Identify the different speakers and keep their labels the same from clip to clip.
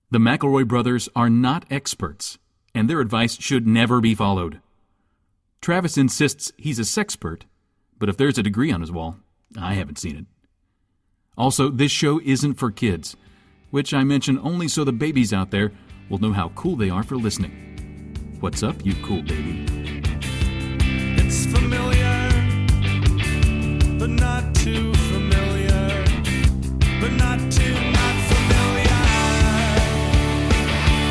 Speaker 1: The McElroy brothers are not experts, and their advice should never be followed. Travis insists he's a sexpert, but if there's a degree on his wall, I haven't seen it. Also, this show isn't for kids, which I mention only so the babies out there will know how cool they are for listening. What's up, you cool baby?
Speaker 2: It's familiar, but not too familiar, but not too not familiar.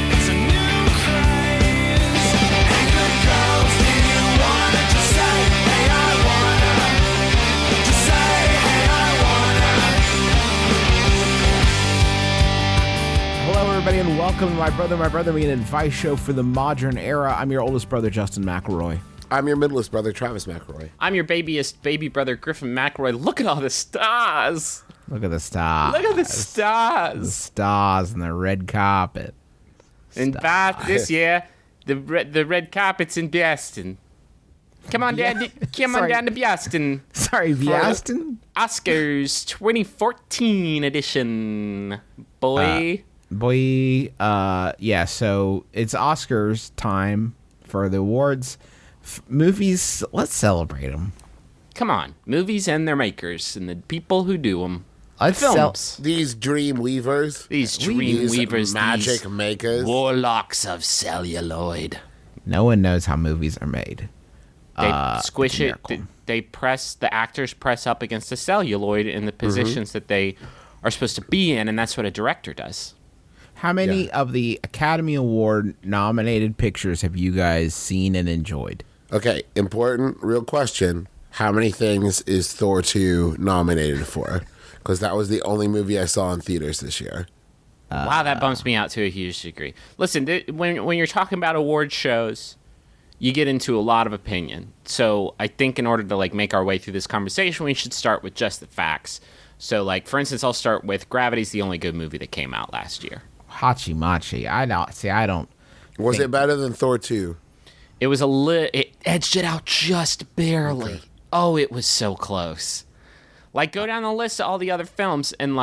Speaker 2: It's a new craze. Hey, good girls, do you wanna just say, hey, I wanna? Just say, hey, I wanna.
Speaker 3: Hello, everybody, and welcome to My Brother, Me, an advice show for the modern era. I'm your oldest brother, Justin McElroy.
Speaker 4: I'm your middlest brother, Travis McElroy.
Speaker 5: I'm your babyest baby brother, Griffin McElroy. Look at all the stars.
Speaker 3: Look at the stars.
Speaker 5: Look at the stars.
Speaker 3: The stars and the red carpet.
Speaker 5: In fact, this year, the red carpet's in Boston. Come on down to Boston.
Speaker 3: Sorry, Boston?
Speaker 5: Oscars 2014 edition. Boy.
Speaker 3: Yeah, so it's Oscars time for the awards. Movies, let's celebrate them.
Speaker 5: Come on. Movies and their makers and the people who do them.
Speaker 3: Let's
Speaker 5: Films.
Speaker 4: These dream weavers.
Speaker 5: These dream weavers.
Speaker 4: Magic
Speaker 5: these
Speaker 4: makers.
Speaker 5: warlocks of celluloid.
Speaker 3: No one knows how movies are made.
Speaker 5: They squish
Speaker 3: it's a
Speaker 5: it.
Speaker 3: miracle.
Speaker 5: They press, the actors press up against the celluloid in the positions that they are supposed to be in, and that's what a director does.
Speaker 3: How many of the Academy Award nominated pictures have you guys seen and enjoyed?
Speaker 4: Okay, important, real question. How many things is Thor 2 nominated for? Because that was the only movie I saw in theaters this year.
Speaker 5: Wow, that bumps me out to a huge degree. Listen, when you're talking about award shows, you get into a lot of opinion. So I think in order to make our way through this conversation, we should start with just the facts. So for instance, I'll start with Gravity's the only good movie that came out last year.
Speaker 3: Hachi Machi. I don't.
Speaker 4: Was it better than Thor 2?
Speaker 5: It was it edged it out just barely. Okay. Oh, it was so close. Go down the list of all the other films, and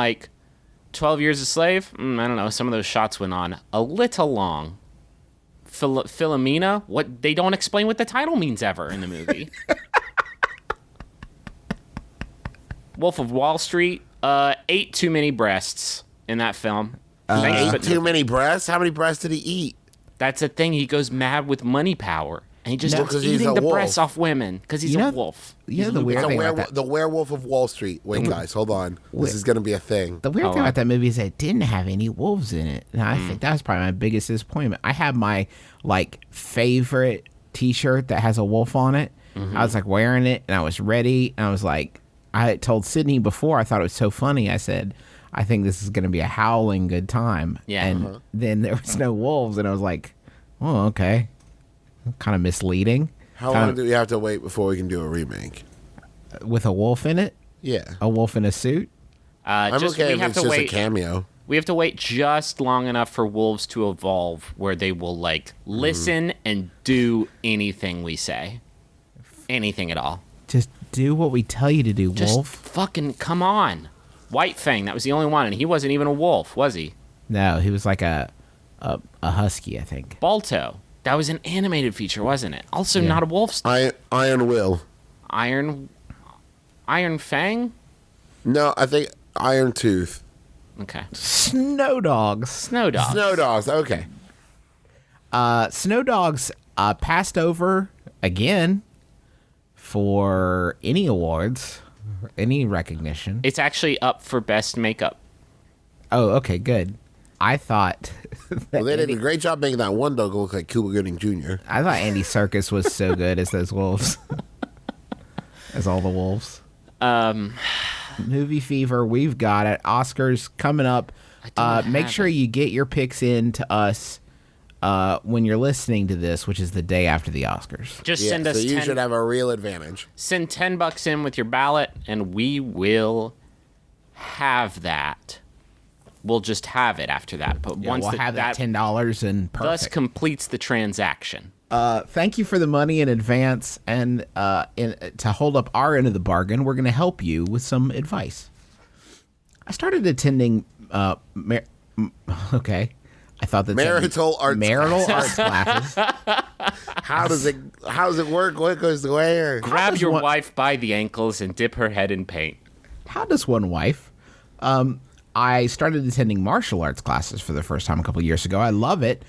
Speaker 5: 12 Years a Slave, I don't know, some of those shots went on a little long. Philomena, what, they don't explain what the title means ever in the movie. Wolf of Wall Street, ate too many breasts in that film.
Speaker 4: Too many breasts? How many breasts did he eat?
Speaker 5: That's the thing. He goes mad with money power. And he just starts
Speaker 4: 'cause he's
Speaker 5: eating
Speaker 4: a
Speaker 5: the
Speaker 4: wolf.
Speaker 5: breasts off women because he's a wolf.
Speaker 3: You know the weird thing about that?
Speaker 4: The Werewolf of Wall Street. Wait, guys, hold on. This is going to be a thing.
Speaker 3: The weird thing about that movie is that it didn't have any wolves in it. And I think that was probably my biggest disappointment. I have my favorite T-shirt that has a wolf on it. I was wearing it and I was ready. And I was I had told Sydney before, I thought it was so funny. I said, I think this is going to be a howling good time.
Speaker 5: Yeah.
Speaker 3: And then there was no wolves. And I was like, oh, okay. Kind of misleading.
Speaker 4: How long do we have to wait before we can do a remake?
Speaker 3: With a wolf in it?
Speaker 4: Yeah.
Speaker 3: A wolf in a suit?
Speaker 4: I'm okay if it's just a cameo.
Speaker 5: We have to wait just long enough for wolves to evolve where they will listen and do anything we say. Anything at all.
Speaker 3: Just do what we tell you to do,
Speaker 5: Just
Speaker 3: wolf.
Speaker 5: fucking come on. White Fang, that was the only one, and he wasn't even a wolf, was he?
Speaker 3: No, he was a husky, I think.
Speaker 5: Balto. That was an animated feature, wasn't it? Also not a wolf.
Speaker 4: Iron Will.
Speaker 5: Iron Fang?
Speaker 4: No, I think Iron Tooth.
Speaker 5: Okay.
Speaker 3: Snow Dogs.
Speaker 5: Snow Dogs.
Speaker 4: Snow Dogs, okay.
Speaker 3: Snow Dogs passed over again for any awards, any recognition.
Speaker 5: It's actually up for best makeup.
Speaker 3: Oh, okay, good. I thought...
Speaker 4: Well, they did a great job making that one dog look like Cuba Gooding Jr.
Speaker 3: I thought Andy Serkis was so good as those wolves. As all the wolves. Movie Fever, we've got it. Oscars coming up. Make sure you get your picks in to us when you're listening to this, which is the day after the Oscars.
Speaker 5: Just send us
Speaker 4: so you should have a real advantage.
Speaker 5: Send $10 in with your ballot, and we will have that. We'll just have it after that. But once
Speaker 3: we'll have that $10 and perfect.
Speaker 5: Thus completes the transaction.
Speaker 3: Thank you for the money in advance, and to hold up our end of the bargain, we're going to help you with some advice. I started attending. I thought that
Speaker 4: Marital arts
Speaker 3: arts classes.
Speaker 4: How does it work? What goes where?
Speaker 5: Grab
Speaker 3: does
Speaker 5: your
Speaker 3: one-
Speaker 5: wife by the ankles and dip her head in paint.
Speaker 3: How does one wife? I started attending martial arts classes for the first time a couple of years ago. I love it.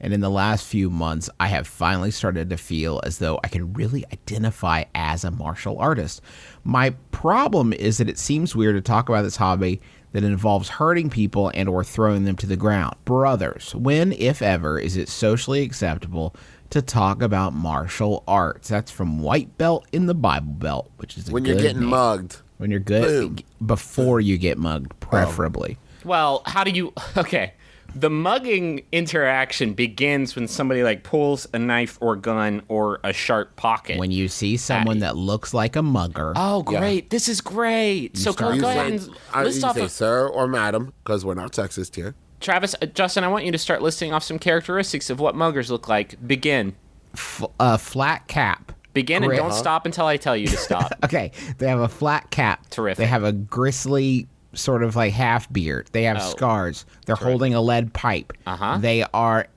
Speaker 3: And in the last few months, I have finally started to feel as though I can really identify as a martial artist. My problem is that it seems weird to talk about this hobby that involves hurting people and or throwing them to the ground. Brothers, when, if ever, is it socially acceptable to talk about martial arts? That's from White Belt in the Bible Belt, which is a
Speaker 4: When
Speaker 3: good
Speaker 4: you're getting
Speaker 3: name.
Speaker 4: mugged.
Speaker 3: When you're good,
Speaker 4: Boom.
Speaker 3: before you get mugged, preferably.
Speaker 5: Well, how do you... Okay. The mugging interaction begins when somebody, like, pulls a knife or gun or a sharp pocket.
Speaker 3: When you see someone that looks like a mugger,
Speaker 5: Oh, great. This is great. So
Speaker 3: start
Speaker 5: go
Speaker 4: You
Speaker 5: ahead
Speaker 4: say-
Speaker 5: and list
Speaker 4: you
Speaker 5: off...
Speaker 4: say sir or madam, because we're not sexist here.
Speaker 5: Travis, Justin, I want you to start listing off some characteristics of what muggers look like. Begin.
Speaker 3: flat cap.
Speaker 5: Begin and
Speaker 3: Correct.
Speaker 5: don't stop until I tell you to stop.
Speaker 3: Okay, they have a flat cap.
Speaker 5: Terrific.
Speaker 3: They have a gristly sort of like half beard. They have scars. They're holding a lead pipe.
Speaker 5: Uh-huh.
Speaker 3: They are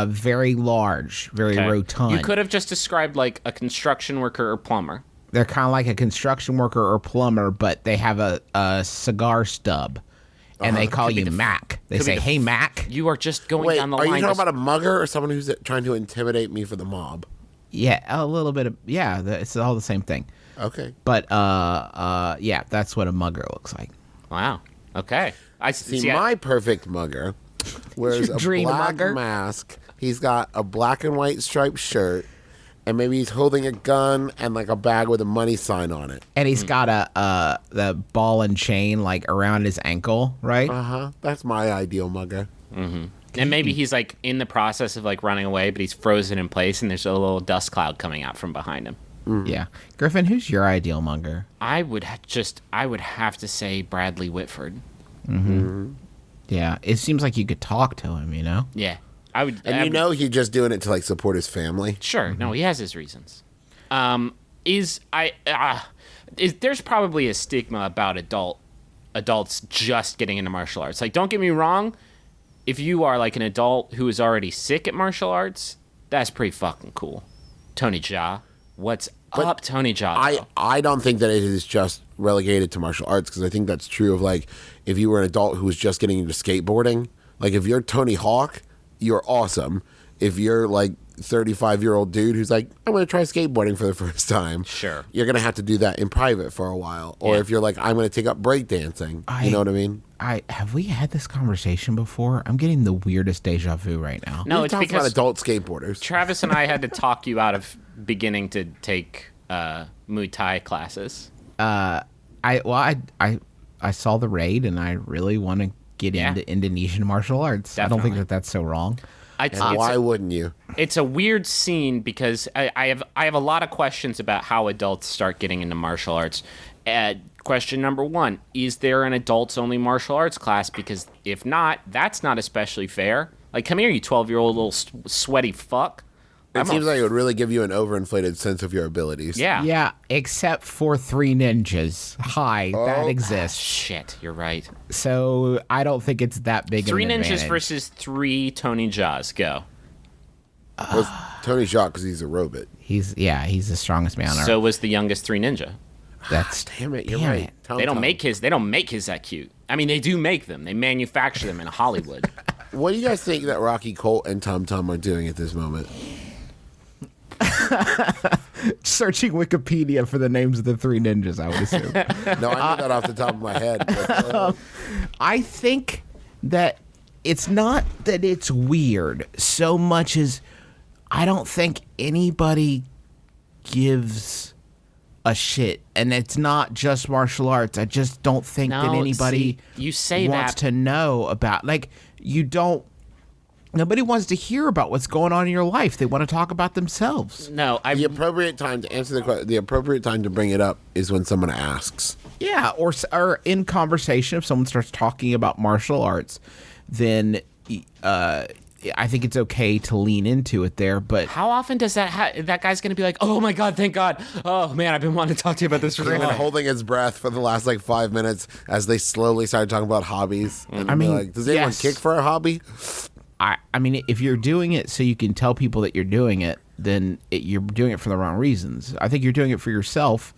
Speaker 3: very large, very
Speaker 5: Okay.
Speaker 3: rotund.
Speaker 5: You could have just described, like, a construction worker or plumber.
Speaker 3: They're kind of like a construction worker or plumber, but they have a cigar stub. And they call you Mac. They
Speaker 5: could be
Speaker 3: say,
Speaker 5: the
Speaker 3: "Hey, Mac."
Speaker 5: You are just going
Speaker 4: Wait,
Speaker 5: down the
Speaker 4: are
Speaker 5: line.
Speaker 4: you talking about a mugger or someone who's trying to intimidate me for the mob?
Speaker 3: Yeah, a little bit of it's all the same thing.
Speaker 4: Okay.
Speaker 3: But yeah, that's what a mugger looks like.
Speaker 5: Wow. Okay. I
Speaker 4: See,
Speaker 5: see.
Speaker 4: my perfect mugger wears
Speaker 3: Your
Speaker 4: a
Speaker 3: dream
Speaker 4: black
Speaker 3: mugger?
Speaker 4: mask. He's got a black and white striped shirt, and maybe he's holding a gun and like a bag with a money sign on it.
Speaker 3: And he's got the ball and chain like around his ankle, right?
Speaker 4: That's my ideal mugger.
Speaker 5: And maybe he's, like, in the process of, like, running away, but he's frozen in place, and there's a little dust cloud coming out from behind him.
Speaker 3: Yeah. Griffin, who's your ideal mugger?
Speaker 5: I would have to say Bradley Whitford.
Speaker 3: Yeah, it seems like you could talk to him, you know?
Speaker 5: Yeah. I would.
Speaker 4: And
Speaker 5: I
Speaker 4: you
Speaker 5: would-
Speaker 4: know he's just doing it to like support his family.
Speaker 5: Sure. No, he has his reasons. There's probably a stigma about adults just getting into martial arts. Like, don't get me wrong, if you are like an adult who is already sick at martial arts, that's pretty fucking cool. Tony Jaa, what's up, Tony Jaa? though?
Speaker 4: I don't think that it is just relegated to martial arts, because I think that's true of like if you were an adult who was just getting into skateboarding. Like if you're Tony Hawk, you're awesome. If you're like 35-year-old dude who's like, I'm going to try skateboarding for the first time.
Speaker 5: Sure.
Speaker 4: You're going to have to do that in private for a while. Or
Speaker 5: Yeah.
Speaker 4: if you're like, I'm going to take up breakdancing. You know what I mean?
Speaker 3: Have we had this conversation before? I'm getting the weirdest deja vu right now.
Speaker 5: No,
Speaker 4: We've
Speaker 5: it's
Speaker 4: talked about
Speaker 5: because
Speaker 4: adult skateboarders.
Speaker 5: Travis and I had to talk you out of beginning to take Muay Thai classes.
Speaker 3: I saw the raid and I really want to get
Speaker 5: Yeah.
Speaker 3: into Indonesian martial arts. I don't think
Speaker 5: Definitely.
Speaker 3: that's so wrong.
Speaker 5: It's
Speaker 4: Why wouldn't you?
Speaker 5: it's a weird scene because I have a lot of questions about how adults start getting into martial arts. Question number one: is there an adults-only martial arts class? Because if not, that's not especially fair. Like, come here, you 12-year-old little sweaty fuck.
Speaker 4: It seems like it would really give you an overinflated sense of your abilities.
Speaker 5: Yeah.
Speaker 3: Yeah, except for Three Ninjas. Hi, that exists.
Speaker 5: Shit, you're right.
Speaker 3: So I don't think it's that big
Speaker 5: Three
Speaker 3: of an
Speaker 5: ninjas
Speaker 3: advantage.
Speaker 5: versus 3 Tony Jaws. Go.
Speaker 4: Well, it's Tony Jacques, because he's a robot.
Speaker 3: He's the strongest man on earth.
Speaker 5: So was the youngest 3 Ninja.
Speaker 3: That's
Speaker 4: Damn it, you're
Speaker 3: Damn
Speaker 4: right.
Speaker 3: it.
Speaker 5: They don't make his that cute. I mean, they do make them. They manufacture them in Hollywood.
Speaker 4: What do you guys think that Rocky Colt and Tum Tum are doing at this moment?
Speaker 3: searching Wikipedia for the names of the Three Ninjas, I would assume.
Speaker 4: No, I knew that off the top of my head. But,
Speaker 3: I think that it's not that it's weird so much as I don't think anybody gives a shit, and it's not just martial arts. I just don't think that
Speaker 5: No,
Speaker 3: anybody
Speaker 5: see, you say
Speaker 3: wants
Speaker 5: that-
Speaker 3: to know about, like, you don't. Nobody wants to hear about what's going on in your life. They want to talk about themselves.
Speaker 5: No,
Speaker 4: the appropriate time to answer the question, the appropriate time to bring it up is when someone asks.
Speaker 3: Yeah, or in conversation, if someone starts talking about martial arts, then I think it's okay to lean into it there. But
Speaker 5: how often does that guy's going to be like, oh my God, thank God. Oh man, I've been wanting to talk to you about this for so
Speaker 4: Been
Speaker 5: long.
Speaker 4: holding his breath for the last like 5 minutes as they slowly started talking about hobbies. And
Speaker 3: I mean,
Speaker 4: like, does anyone
Speaker 3: yes.
Speaker 4: kick for a hobby?
Speaker 3: I mean, if you're doing it so you can tell people that you're doing it, then you're doing it for the wrong reasons. I think you're doing it for yourself,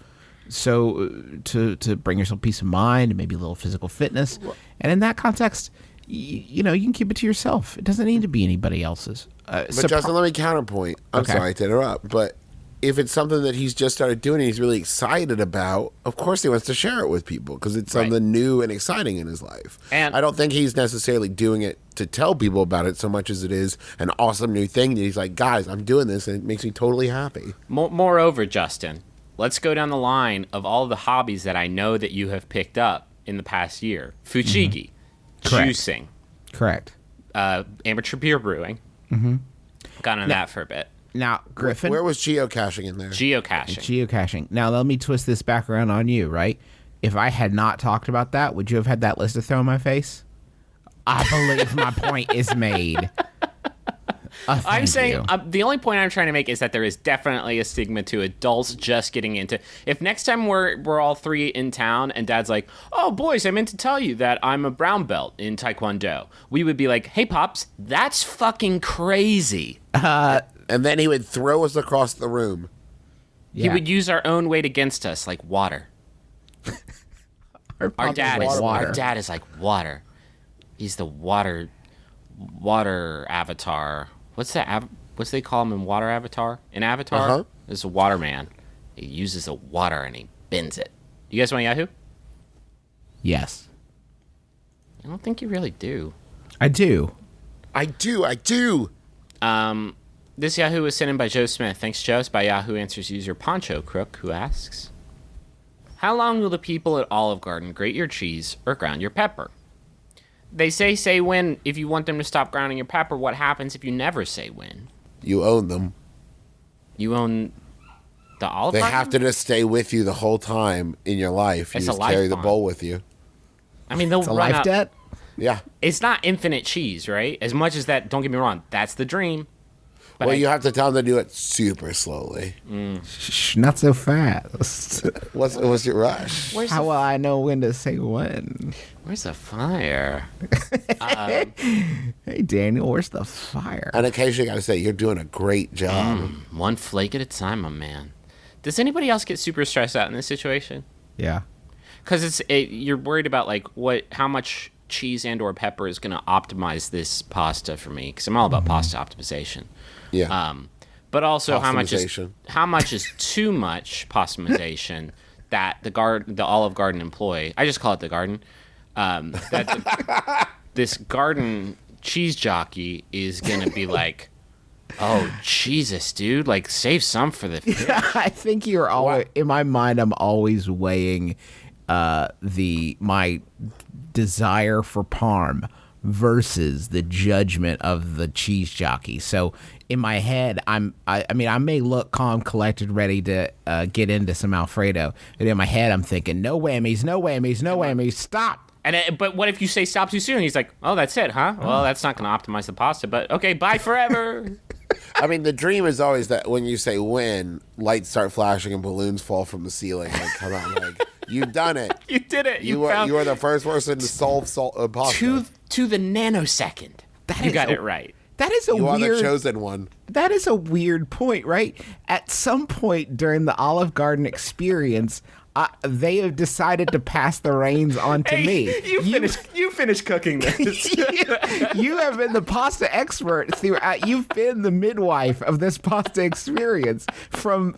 Speaker 3: so to bring yourself peace of mind and maybe a little physical fitness. And in that context, you know, you can keep it to yourself. It doesn't need to be anybody else's.
Speaker 4: But Justin, let me counterpoint. I'm sorry to interrupt, but if it's something that he's just started doing and he's really excited about, of course he wants to share it with people because it's something new and exciting in his life. And I don't think he's necessarily doing it to tell people about it so much as it is an awesome new thing that he's like, guys, I'm doing this and it makes me totally happy.
Speaker 5: Moreover, Justin, let's go down the line of all of the hobbies that I know that you have picked up in the past year. Fuchigi, juicing.
Speaker 3: Correct.
Speaker 5: Amateur beer brewing. Got on that for a bit.
Speaker 3: Now, Griffin.
Speaker 4: Where was geocaching in there?
Speaker 5: Geocaching.
Speaker 3: Now, let me twist this back around on you, right? If I had not talked about that, would you have had that list to throw in my face? I believe my point is made.
Speaker 5: I'm saying the only point I'm trying to make is that there is definitely a stigma to adults just getting into. If next time we're all three in town and Dad's like, "Oh, boys, I meant to tell you that I'm a brown belt in Taekwondo," we would be like, "Hey, pops, that's fucking crazy."
Speaker 4: And then he would throw us across the room.
Speaker 5: He would use our own weight against us, like water. Our dad is like water. He's the water avatar. What's that? What's they call him in Water Avatar? In Avatar, there's a water man. He uses the water and he bends it. You guys want Yahoo?
Speaker 3: Yes.
Speaker 5: I don't think you really do.
Speaker 3: I do.
Speaker 5: This Yahoo was sent in by Joe Smith. Thanks, Joe. It's by Yahoo Answers user Poncho Crook, who asks, how long will the people at Olive Garden grate your cheese or ground your pepper? They say when. If you want them to stop grounding your pepper, what happens if you never say when?
Speaker 4: You own them.
Speaker 5: You own the Olive Garden?
Speaker 4: They have to just stay with you the whole time in your life. You
Speaker 5: It's
Speaker 4: just
Speaker 5: a life
Speaker 4: carry the
Speaker 5: bond.
Speaker 4: bowl with you.
Speaker 5: I mean, they'll
Speaker 3: It's a
Speaker 5: run
Speaker 3: life
Speaker 5: out.
Speaker 3: debt.
Speaker 4: Yeah.
Speaker 5: It's not infinite cheese, right? As much as that, don't get me wrong, that's the dream. But
Speaker 4: Well, you have to tell them to do it super slowly.
Speaker 3: Shh, not so fast.
Speaker 4: What's your rush?
Speaker 3: How will I know when to say when?
Speaker 5: Where's the fire?
Speaker 3: Hey, Daniel, where's the fire?
Speaker 4: And occasionally, I gotta say, you're doing a great job.
Speaker 5: One flake at a time, my man. Does anybody else get super stressed out in this situation?
Speaker 3: Yeah.
Speaker 5: Because you're worried about like how much cheese and or pepper is going to optimize this pasta for me, because I'm all about pasta optimization.
Speaker 4: Yeah.
Speaker 5: But also how much
Speaker 4: Pastamization.
Speaker 5: is too much pastamization that the Olive Garden employee, I just call it the garden, this garden cheese jockey is gonna be like, oh Jesus, dude, like save some for the fridge.
Speaker 3: I think you're always in my mind. I'm always weighing my desire for parm versus the judgment of the cheese jockey. So in my head, I mean, I may look calm, collected, ready to get into some Alfredo, but in my head, I'm thinking, no whammies, no whammies, no whammies, stop.
Speaker 5: But what if you say stop too soon? He's like, oh, that's it, huh? Well, that's not going to optimize the pasta, but okay, bye forever.
Speaker 4: I mean, the dream is always that when you say when, lights start flashing and balloons fall from the ceiling. Like, come on, like, you've done it.
Speaker 5: You did it.
Speaker 4: You are the first person to solve pasta.
Speaker 5: To the nanosecond. You got it right.
Speaker 3: That is a
Speaker 4: You are
Speaker 3: weird.
Speaker 4: the chosen one.
Speaker 3: That is a weird point, right? At some point during the Olive Garden experience, they have decided to pass the reins on to me.
Speaker 5: You finished cooking this.
Speaker 3: You have been the pasta expert throughout. You've been the midwife of this pasta experience from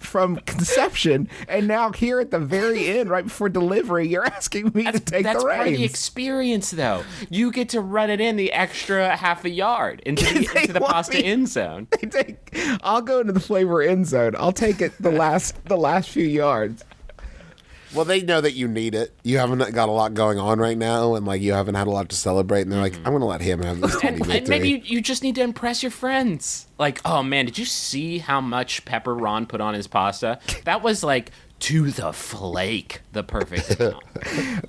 Speaker 3: conception, and now here at the very end, right before delivery, you're asking me to take
Speaker 5: That's
Speaker 3: the
Speaker 5: part of the
Speaker 3: reins.
Speaker 5: experience, though. You get to run it in the extra half a yard into the
Speaker 3: want
Speaker 5: pasta
Speaker 3: me-
Speaker 5: end zone.
Speaker 3: I'll go into the flavor end zone. I'll take it the last few yards.
Speaker 4: Well, they know that you need it. You haven't got a lot going on right now, and like you haven't had a lot to celebrate. And they're like, "I'm going to let him have this tiny victory."
Speaker 5: And maybe you just need to impress your friends. Like, oh man, did you see how much pepper Ron put on his pasta? That was like to the flake, the perfect amount.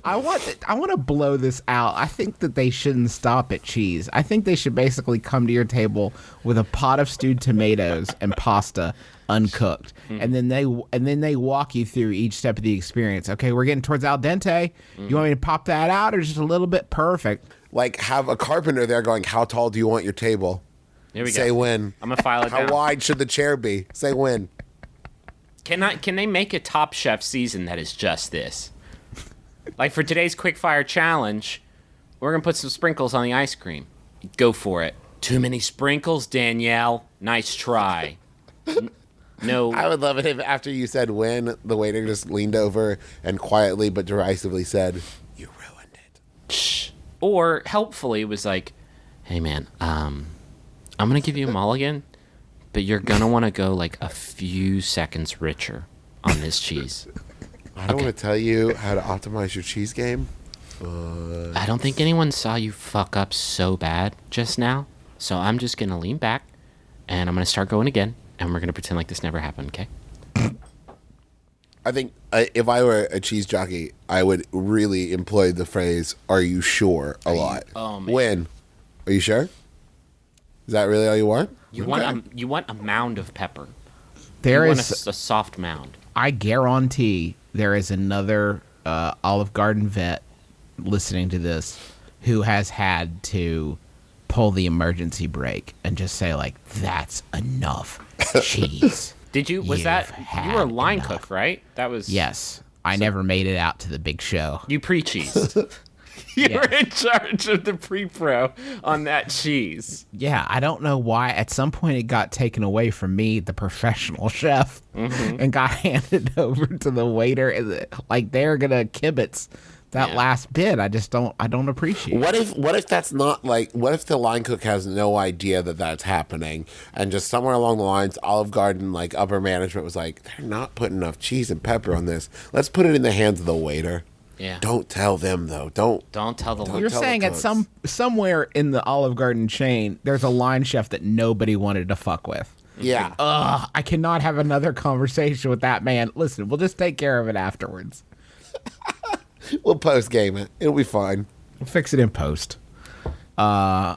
Speaker 3: I want to blow this out. I think that they shouldn't stop at cheese. I think they should basically come to your table with a pot of stewed tomatoes and pasta uncooked, and then they walk you through each step of the experience. Okay, we're getting towards al dente. You want me to pop that out or just a little bit perfect?
Speaker 4: like have a carpenter there going, how tall do you want your table?
Speaker 5: Here we
Speaker 4: Say
Speaker 5: go.
Speaker 4: when.
Speaker 5: I'm gonna file it
Speaker 4: How
Speaker 5: down.
Speaker 4: wide should the chair be? Say when.
Speaker 5: Can they make a Top Chef season that is just this? Like for today's quickfire challenge, we're gonna put some sprinkles on the ice cream. Go for it. Too many sprinkles, Danielle. Nice try. No.
Speaker 4: I would love it if after you said when, the waiter just leaned over and quietly but derisively said, you ruined it.
Speaker 5: Shh. Or helpfully was like, hey man, I'm gonna give you a mulligan, but you're gonna want to go like a few seconds richer on this cheese.
Speaker 4: I don't want to tell you how to optimize your cheese game.
Speaker 5: I don't think anyone saw you fuck up so bad just now, so I'm just gonna lean back, and I'm gonna start going again, and we're gonna pretend like this never happened, okay?
Speaker 4: I think if I were a cheese jockey, I would really employ the phrase, are you sure, a lot.
Speaker 5: Oh, man.
Speaker 4: When? Are you sure? Is that really all you want?
Speaker 5: You
Speaker 4: Okay.
Speaker 5: want a mound of pepper.
Speaker 3: There
Speaker 5: you want
Speaker 3: is,
Speaker 5: a soft mound.
Speaker 3: I guarantee, there is another Olive Garden vet listening to this who has had to pull the emergency brake and just say like, "That's enough cheese."
Speaker 5: Did you? Was
Speaker 3: You've
Speaker 5: that you were a
Speaker 3: had
Speaker 5: line
Speaker 3: enough.
Speaker 5: cook, right? That was
Speaker 3: Yes, I never made it out to the big show.
Speaker 5: You pre-cheesed. You
Speaker 3: Yeah.
Speaker 5: were in charge of the pre-pro on that cheese.
Speaker 3: Yeah, I don't know why. At some point, it got taken away from me, the professional chef, and got handed over to the waiter. And like they're gonna kibitz that
Speaker 5: Yeah.
Speaker 3: last bit. I don't appreciate.
Speaker 4: What if that's not like, what if the line cook has no idea that that's happening, and just somewhere along the lines, Olive Garden, like upper management was like, they're not putting enough cheese and pepper on this. Let's put it in the hands of the waiter.
Speaker 5: Yeah.
Speaker 4: Don't tell them though. Don't
Speaker 5: Don't tell the
Speaker 3: You're
Speaker 4: tell the
Speaker 3: saying at
Speaker 4: cooks.
Speaker 3: somewhere in the Olive Garden chain, there's a line chef that nobody wanted to fuck with.
Speaker 4: Yeah.
Speaker 3: Ugh, I cannot have another conversation with that man. Listen, we'll just take care of it afterwards.
Speaker 4: We'll post game it. It'll be fine.
Speaker 3: We'll fix it in post. I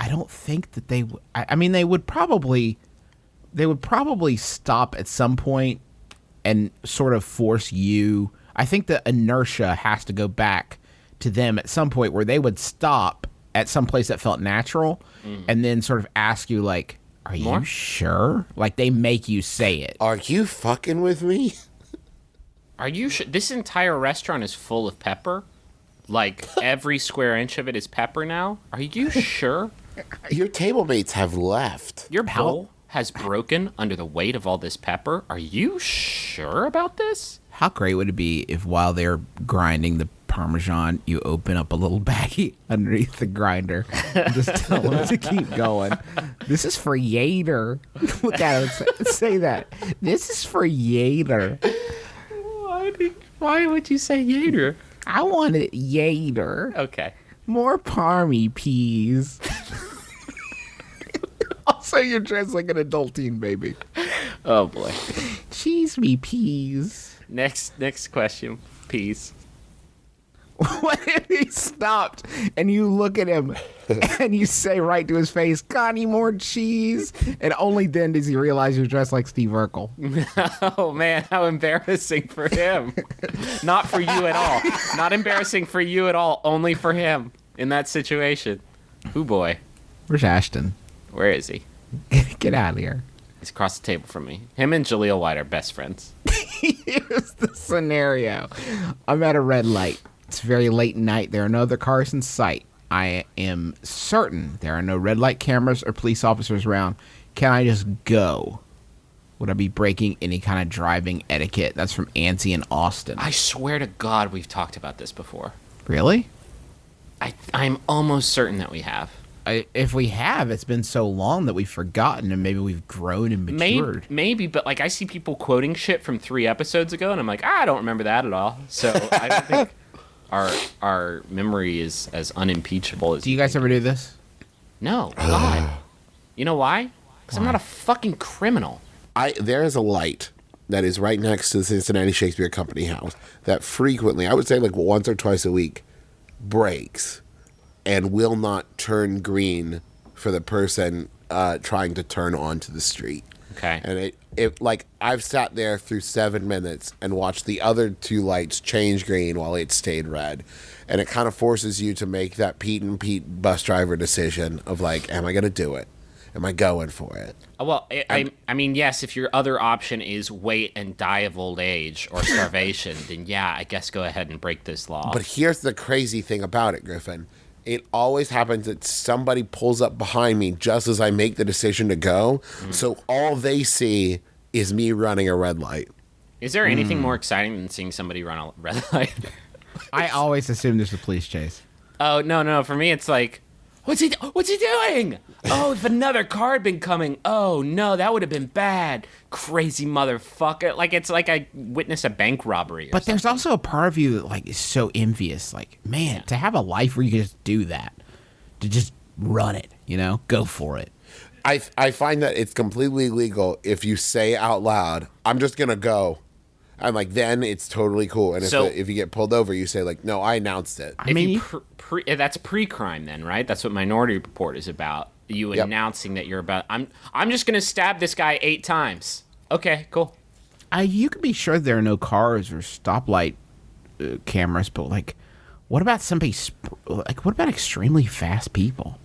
Speaker 3: don't think that they. I mean, they would probably stop at some point and sort of force you. I think the inertia has to go back to them at some point where they would stop at some place that felt natural and then sort of ask you like, "Are
Speaker 5: More?
Speaker 3: you sure?" Like they make you say it.
Speaker 4: Are you fucking with me?
Speaker 5: Are you sure? This entire restaurant is full of pepper? Like, every square inch of it is pepper now? Are you sure?
Speaker 4: Your table mates have left.
Speaker 5: Your bowl has broken under the weight of all this pepper? Are you sure about this?
Speaker 3: How great would it be if while they're grinding the Parmesan, you open up a little baggie underneath the grinder and just tell them to keep going? This is for Yater. Look at him say that. This is for Yater.
Speaker 5: Why would you say Yater?
Speaker 3: I want it Yater.
Speaker 5: Okay.
Speaker 3: More parmy peas. Also, you're dressed like an adulting baby.
Speaker 5: Oh, boy.
Speaker 3: Cheese me peas.
Speaker 5: Next question, peas.
Speaker 3: What if he stopped and you look at him and you say right to his face, "Got any more cheese?" And only then does he realize you're dressed like Steve Urkel.
Speaker 5: Oh, man, how embarrassing for him. Not for you at all. Not embarrassing for you at all, only for him in that situation. Ooh, boy.
Speaker 3: Where's Ashton?
Speaker 5: Where is he?
Speaker 3: Get out of here.
Speaker 5: He's across the table from me. Him and Jaleel White are best friends.
Speaker 3: Here's the scenario. I'm at a red light. It's very late at night. There are no other cars in sight. I am certain there are no red light cameras or police officers around. Can I just go? Would I be breaking any kind of driving etiquette? That's from Ansi in Austin.
Speaker 5: I swear to God we've talked about this before.
Speaker 3: Really?
Speaker 5: I'm almost certain that we have.
Speaker 3: If we have, it's been so long that we've forgotten and maybe we've grown and matured.
Speaker 5: Maybe, but like I see people quoting shit from 3 episodes ago and I'm like, I don't remember that at all. So I don't think our memory is as unimpeachable as
Speaker 3: Do you guys ever do this?
Speaker 5: No, God. You know why? Because I'm not a fucking criminal.
Speaker 4: There is a light that is right next to the Cincinnati Shakespeare Company house that frequently, I would say like once or twice a week, breaks and will not turn green for the person trying to turn onto the street.
Speaker 5: Okay.
Speaker 4: And it like I've sat there through 7 minutes and watched the other 2 lights change green while it stayed red. And it kind of forces you to make that Pete and Pete bus driver decision of like, am I going to do it? Am I going for it?
Speaker 5: Well, I mean, yes, if your other option is wait and die of old age or starvation, then yeah, I guess go ahead and break this law.
Speaker 4: But here's the crazy thing about it, Griffin. It always happens that somebody pulls up behind me just as I make the decision to go. So all they see is me running a red light.
Speaker 5: Is there anything more exciting than seeing somebody run a red light?
Speaker 3: I always assume there's a police chase.
Speaker 5: Oh, no. For me, it's like, what's he doing? Oh, if another car had been coming. Oh, no, that would have been bad. Crazy motherfucker. Like, it's like I witnessed a bank robbery or
Speaker 3: But
Speaker 5: something.
Speaker 3: there's also a part of you that, like, is so envious. Like, man, to have a life where you can just do that, to just run it, go for it.
Speaker 4: I find that it's completely legal if you say out loud, I'm just going to go. And like then it's totally cool. And if you get pulled over, you say like, no, I announced it.
Speaker 3: I mean,
Speaker 5: that's pre-crime then, right? That's what Minority Report is about. You announcing that you're about. I'm just gonna stab this guy 8 times. Okay, cool.
Speaker 3: You can be sure there are no cars or stoplight cameras, but like, what about what about extremely fast people?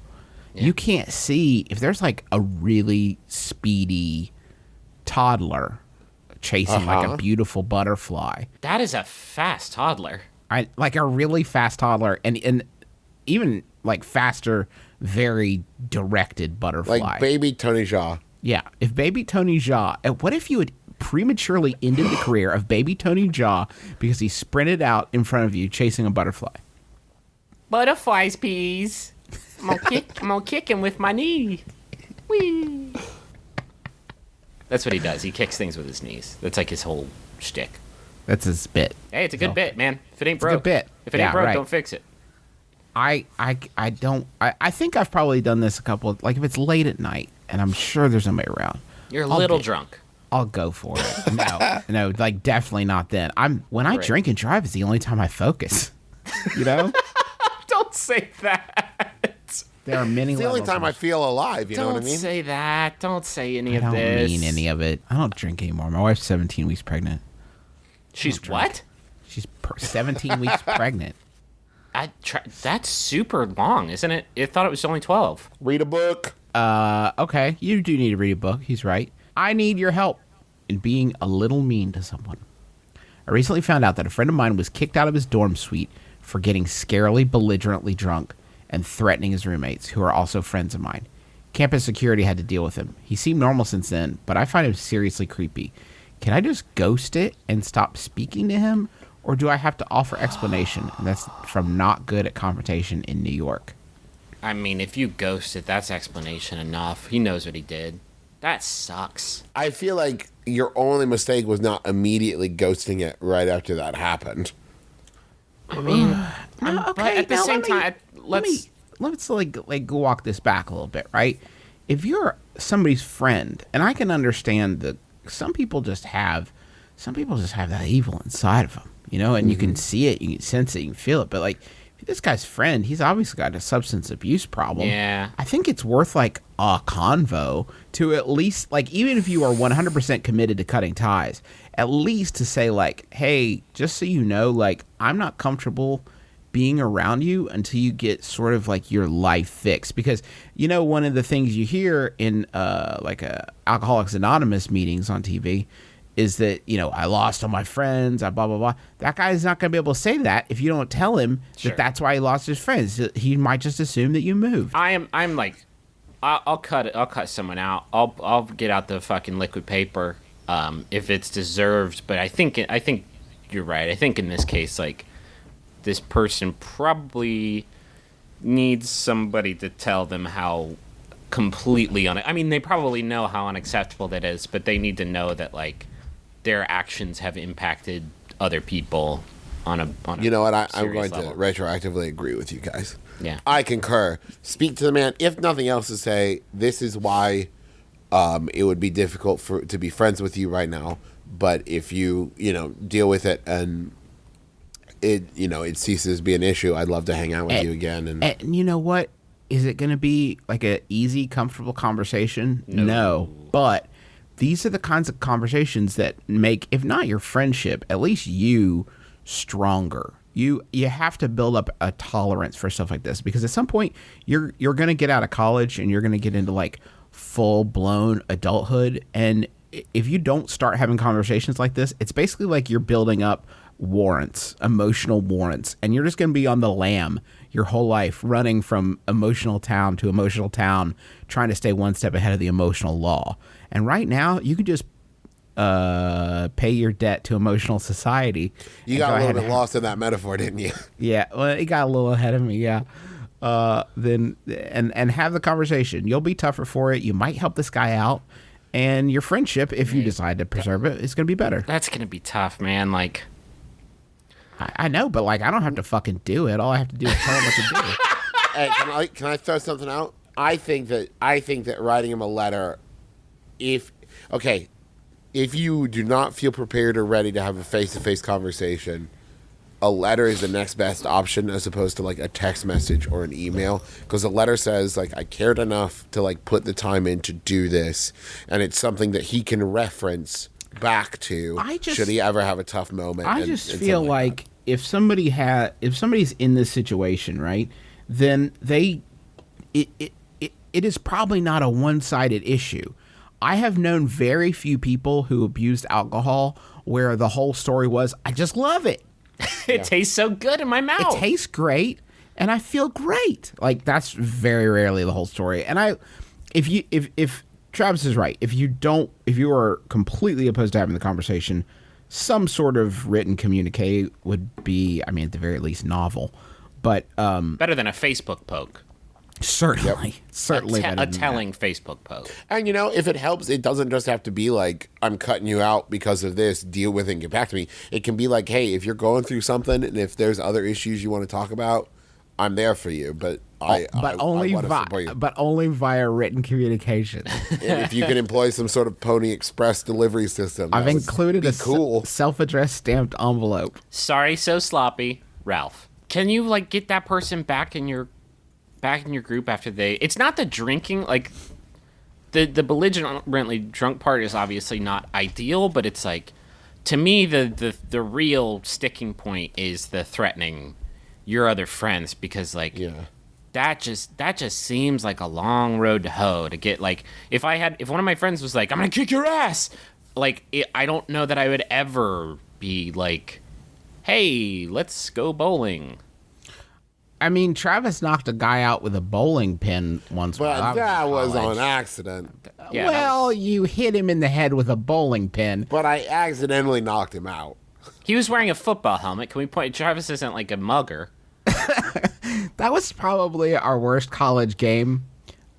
Speaker 3: Yeah. You can't see if there's like a really speedy toddler chasing like a beautiful butterfly.
Speaker 5: That is a fast toddler.
Speaker 3: Like a really fast toddler, and even like faster, very directed butterfly.
Speaker 4: Like baby Tony Jaa.
Speaker 3: Yeah, if baby Tony Jaa, and what if you had prematurely ended the career of baby Tony Jaa because he sprinted out in front of you chasing a butterfly?
Speaker 5: Butterflies, please. I'm gonna kick him with my knee. Whee. That's what he does. He kicks things with his knees. That's like his whole shtick.
Speaker 3: That's his bit.
Speaker 5: Hey, it's a good bit, man. If it ain't broke,
Speaker 3: a good bit.
Speaker 5: If it ain't broke,
Speaker 3: right.
Speaker 5: don't fix it.
Speaker 3: I think I've probably done this a couple of, like if it's late at night and I'm sure there's somebody around.
Speaker 5: You're a little drunk.
Speaker 3: I'll go for it. No, like definitely not then. When I
Speaker 5: Right.
Speaker 3: drink and drive, it's the only time I focus.
Speaker 5: Don't say that.
Speaker 3: There are many.
Speaker 4: It's the only time I feel alive. You know what I mean?
Speaker 5: Don't say that. Don't say any
Speaker 3: I
Speaker 5: of
Speaker 3: don't
Speaker 5: this.
Speaker 3: mean any of it. I don't drink anymore. My wife's 17 weeks pregnant.
Speaker 5: She's what?
Speaker 3: She's 17 weeks pregnant.
Speaker 5: That's super long, isn't it? I thought it was only 12.
Speaker 4: Read a book.
Speaker 3: Okay, you do need to read a book. He's right. I need your help in being a little mean to someone. I recently found out that a friend of mine was kicked out of his dorm suite for getting scarily, belligerently drunk and threatening his roommates, who are also friends of mine. Campus security had to deal with him. He seemed normal since then, but I find him seriously creepy. Can I just ghost it and stop speaking to him? Or do I have to offer explanation? And that's from Not Good at Confrontation in New York.
Speaker 5: I mean, if you ghost it, that's explanation enough. He knows what he did. That sucks.
Speaker 4: I feel like your only mistake was not immediately ghosting it right after that happened.
Speaker 5: I mean,
Speaker 3: Okay,
Speaker 5: but at the
Speaker 3: now
Speaker 5: same
Speaker 3: let me-
Speaker 5: time,
Speaker 3: let's like walk this back a little bit, right? If you're somebody's friend, and I can understand that some people just have that evil inside of them, and you can see it, you can sense it, you can feel it. But like, if this guy's friend, he's obviously got a substance abuse problem.
Speaker 5: Yeah.
Speaker 3: I think it's worth like a convo to at least, like, even if you are 100% committed to cutting ties, at least to say like, hey, just so you know, like, I'm not comfortable being around you until you get sort of like your life fixed. Because one of the things you hear in Alcoholics Anonymous meetings on TV is that I lost all my friends, I blah blah blah. That guy's not going to be able to say that if you don't tell him
Speaker 5: Sure.
Speaker 3: that that's why he lost his friends. He might just assume that you moved.
Speaker 5: I'm like, I'll cut it. I'll cut someone out. I'll get out the fucking liquid paper if it's deserved. But I think you're right. I think in this case, like, this person probably needs somebody to tell them how completely I mean, they probably know how unacceptable that is, but they need to know that like their actions have impacted other people on a
Speaker 4: You know what? I'm
Speaker 5: serious
Speaker 4: going
Speaker 5: level.
Speaker 4: to retroactively agree with you guys.
Speaker 5: Yeah.
Speaker 4: I concur. Speak to the man. If nothing else, to say this is why it would be difficult to be friends with you right now. But if you deal with it and it ceases to be an issue, I'd love to hang out with you again.
Speaker 3: And you know what? Is it going to be like a easy, comfortable conversation? No. But these are the kinds of conversations that make, if not your friendship, at least you stronger. You have to build up a tolerance for stuff like this, because at some point you're going to get out of college and you're going to get into like full blown adulthood. And if you don't start having conversations like this, it's basically like you're building up warrants, emotional warrants, and you're just going to be on the lam your whole life, running from emotional town to emotional town, trying to stay one step ahead of the emotional law. And right now, you could just pay your debt to emotional society.
Speaker 4: You got a little bit lost in that metaphor, didn't you?
Speaker 3: Yeah, well, it got a little ahead of me. Yeah, then and have the conversation. You'll be tougher for it. You might help this guy out, and your friendship, if you decide to preserve it, is going to be better.
Speaker 5: That's gonna be tough, man. Like,
Speaker 3: I know, but like, I don't have to fucking do it. All I have to do is tell him what to do.
Speaker 4: Hey, can I throw something out? I think that writing him a letter, if you do not feel prepared or ready to have a face-to-face conversation, a letter is the next best option as opposed to like a text message or an email, because a letter says like, I cared enough to like put the time in to do this, and it's something that he can reference back to should he ever have a tough moment.
Speaker 3: I just feel like if somebody's in this situation, right, then it is probably not a one-sided issue. I have known very few people who abused alcohol where the whole story was, I just love it.
Speaker 5: it tastes so good in my mouth.
Speaker 3: It tastes great, and I feel great. Like, that's very rarely the whole story. And if Travis is right, if you are completely opposed to having the conversation, some sort of written communique would be, I mean, at the very least, novel. But
Speaker 5: better than a Facebook poke.
Speaker 3: Certainly
Speaker 5: A telling Facebook poke.
Speaker 4: And if it helps, it doesn't just have to be like, I'm cutting you out because of this, deal with it and get back to me. It can be like, hey, if you're going through something and if there's other issues you want to talk about, I'm there for you. But only
Speaker 3: via written communication.
Speaker 4: And if you can employ some sort of Pony Express delivery system,
Speaker 3: I've included a
Speaker 4: cool
Speaker 3: self-addressed stamped envelope.
Speaker 5: Sorry, so sloppy, Ralph. Can you like get that person back in your group after it's not the drinking, like the belligerently drunk part is obviously not ideal, but it's like, to me, the real sticking point is the threatening your other friends, because like, that just seems like a long road to hoe to get. Like, if one of my friends was like, I'm gonna kick your ass, like, I don't know that I would ever be like, hey, let's go bowling.
Speaker 3: I mean, Travis knocked a guy out with a bowling pin once.
Speaker 4: But that was on accident.
Speaker 5: Yeah,
Speaker 3: well, you hit him in the head with a bowling pin.
Speaker 4: But I accidentally knocked him out.
Speaker 5: He was wearing a football helmet. Can we point? Travis isn't like a mugger.
Speaker 3: That was probably our worst college game,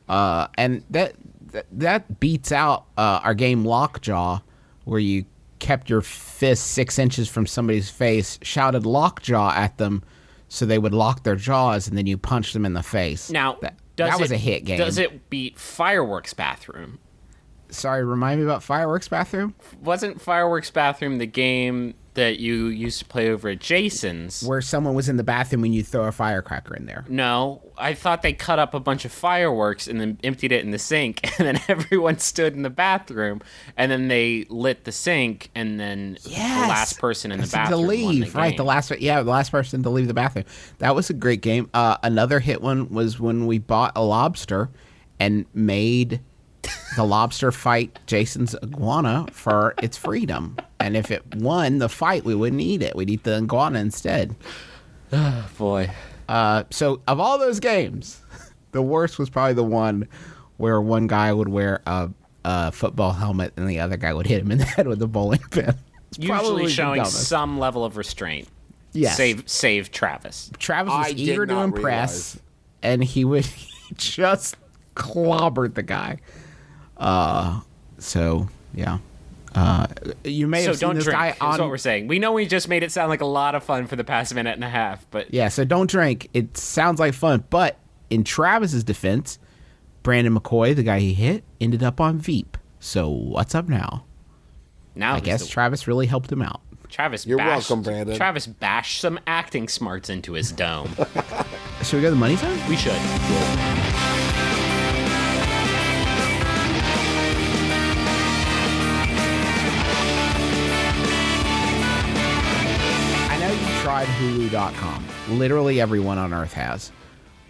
Speaker 3: and that beats out our game Lockjaw, where you kept your fist 6 inches from somebody's face, shouted Lockjaw at them, so they would lock their jaws, and then you punch them in the face.
Speaker 5: Now,
Speaker 3: that was a hit game.
Speaker 5: Does it beat Fireworks Bathroom?
Speaker 3: Sorry, remind me about Fireworks Bathroom?
Speaker 5: Wasn't Fireworks Bathroom the game that you used to play over at Jason's?
Speaker 3: Where someone was in the bathroom and you throw a firecracker in there.
Speaker 5: No, I thought they cut up a bunch of fireworks and then emptied it in the sink, and then everyone stood in the bathroom, and then they lit the sink, and then the last person in the bathroom
Speaker 3: to leave,
Speaker 5: won the game.
Speaker 3: the last person to leave the bathroom. That was a great game. Another hit one was when we bought a lobster and made the lobster fight Jason's iguana for its freedom. And if it won the fight, we wouldn't eat it. We'd eat the iguana instead.
Speaker 5: Oh, boy.
Speaker 3: So of all those games, the worst was probably the one where one guy would wear a football helmet and the other guy would hit him in the head with a bowling pin.
Speaker 5: Usually showing some level of restraint.
Speaker 3: Yes.
Speaker 5: Save Travis.
Speaker 3: Travis was eager to impress, and he just clobbered the guy. So yeah. You may have seen this guy on.
Speaker 5: That's what we're saying. We know we just made it sound like a lot of fun for the past minute and a half, but
Speaker 3: yeah. So don't drink. It sounds like fun, but in Travis's defense, Brandon McCoy, the guy he hit, ended up on Veep. So what's up now?
Speaker 5: Now
Speaker 3: I guess Travis really helped him out.
Speaker 4: You're welcome, Brandon.
Speaker 5: Travis bashed some acting smarts into his dome.
Speaker 3: Should we go to the money zone?
Speaker 5: We should.
Speaker 3: Hulu.com. Literally everyone on Earth has.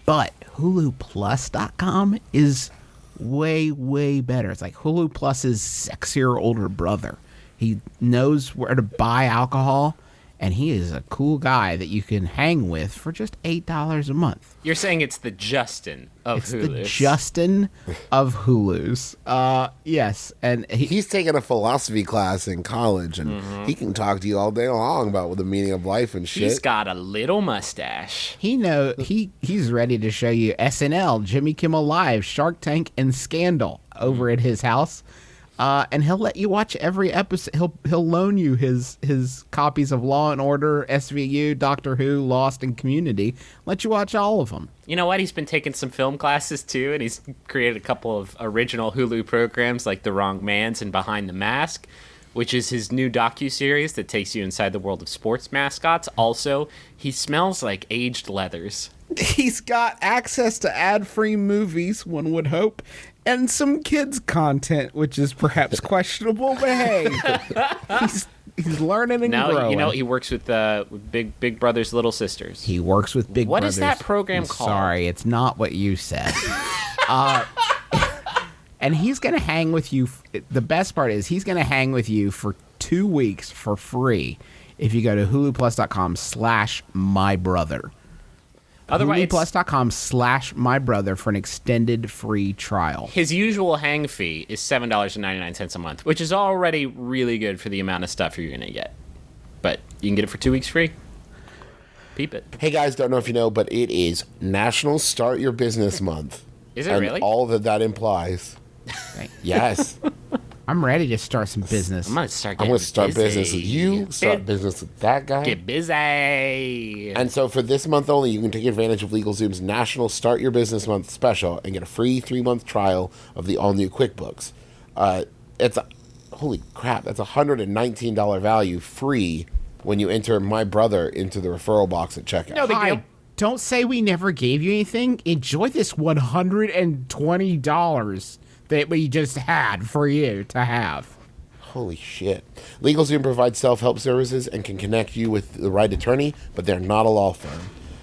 Speaker 3: But HuluPlus.com is way, way better. It's like Hulu Plus's sexier older brother. He knows where to buy alcohol, and he is a cool guy that you can hang with for just $8 a month.
Speaker 5: You're saying it's the Justin of
Speaker 3: It's
Speaker 5: Hulu.
Speaker 3: the Justin of Hulu's. Yes, and
Speaker 4: He's taking a philosophy class in college, and he can talk to you all day long about what the meaning of life and shit.
Speaker 5: He's got a little mustache.
Speaker 3: he's ready to show you SNL, Jimmy Kimmel Live, Shark Tank, and Scandal over at his house. And he'll let you watch every episode. He'll loan you his copies of Law and Order, SVU, Doctor Who, Lost, and Community. Let you watch all of them.
Speaker 5: You know what? He's been taking some film classes too, and he's created a couple of original Hulu programs like The Wrong Man's and Behind the Mask, which is his new docuseries that takes you inside the world of sports mascots. Also, he smells like aged leathers.
Speaker 3: He's got access to ad-free movies, one would hope, and some kids' content, which is perhaps questionable, but hey, he's learning and
Speaker 5: Now,
Speaker 3: growing.
Speaker 5: you know, he works with Big Brothers, Little Sisters.
Speaker 3: He works with Big
Speaker 5: What
Speaker 3: Brothers.
Speaker 5: is that program called?
Speaker 3: Sorry, it's not what you said. And he's going to hang with you. The best part is he's going to hang with you for 2 weeks for free if you go to huluplus.com/mybrother.
Speaker 5: Otherwise,
Speaker 3: huluplus.com/mybrother for an extended free trial.
Speaker 5: his usual hang fee is $7.99 a month, which is already really good for the amount of stuff you're going to get. But you can get it for 2 weeks free. Peep it.
Speaker 4: Hey guys, don't know if you know, but it is National Start Your Business Month.
Speaker 5: Is it
Speaker 4: and
Speaker 5: really?
Speaker 4: all that implies. Yes.
Speaker 3: I'm ready to start some business.
Speaker 5: I'm going to start
Speaker 4: I'm
Speaker 5: getting
Speaker 4: going to start
Speaker 5: busy.
Speaker 4: business with you, start business with that guy.
Speaker 5: Get busy.
Speaker 4: And so for this month only, you can take advantage of LegalZoom's National Start Your Business Month special and get a free 3-month trial of the all-new QuickBooks. Holy crap, that's a $119 value free when you enter my brother into the referral box at checkout.
Speaker 5: No big deal.
Speaker 3: Hi, don't say we never gave you anything. Enjoy this $120 that we just had for you to have.
Speaker 4: Holy shit. LegalZoom provides self-help services and can connect you with the right attorney, but they're not a law firm.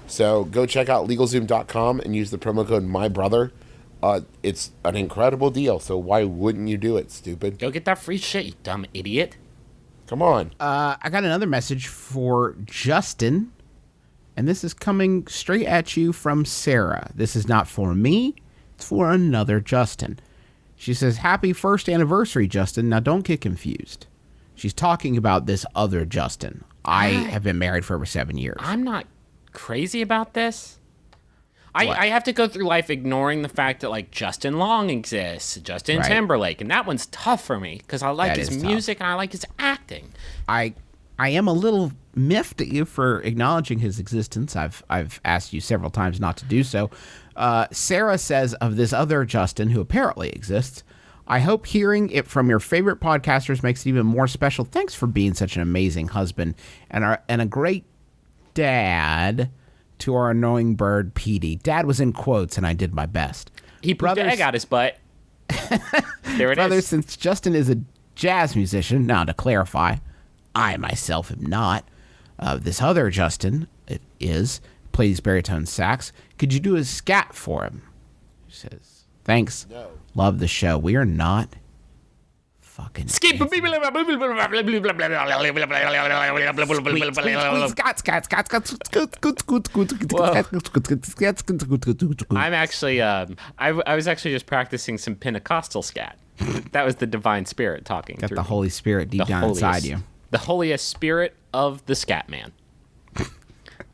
Speaker 4: So go check out LegalZoom.com and use the promo code MyBrother. It's an incredible deal, so why wouldn't you do it, stupid?
Speaker 5: Go get that free shit, you dumb idiot.
Speaker 4: Come on.
Speaker 3: I got another message for Justin, and this is coming straight at you from Sarah. This is not for me, it's for another Justin. She says, "Happy first anniversary, Justin." Now, don't get confused. She's talking about this other Justin. I have been married for over 7 years.
Speaker 5: I'm not crazy about this. I have to go through life ignoring the fact that, like, Justin Long exists, Justin
Speaker 3: Right.
Speaker 5: Timberlake, and that one's tough for me because I like
Speaker 3: That
Speaker 5: his
Speaker 3: is tough.
Speaker 5: music and I like his acting.
Speaker 3: I am a little miffed at you for acknowledging his existence. I've asked you several times not to do so. Sarah says of this other Justin, who apparently exists, "I hope hearing it from your favorite podcasters makes it even more special. Thanks for being such an amazing husband and a great dad to our annoying bird, Petey." Dad was in quotes, and I did my best.
Speaker 5: He put the egg out his butt. There it
Speaker 3: Brothers,
Speaker 5: is.
Speaker 3: since Justin is a jazz musician, now to clarify, I myself am not. This other Justin plays baritone sax. Could you do a scat for him? He says, "Thanks.
Speaker 4: No.
Speaker 3: Love the show. We are not fucking
Speaker 5: Skip. I'm actually, I was actually just practicing some Pentecostal scat. That was the divine spirit talking
Speaker 3: Got
Speaker 5: through
Speaker 3: the
Speaker 5: me.
Speaker 3: Holy Spirit deep
Speaker 5: The
Speaker 3: down
Speaker 5: holiest-
Speaker 3: inside you.
Speaker 5: The holiest spirit of the scat man.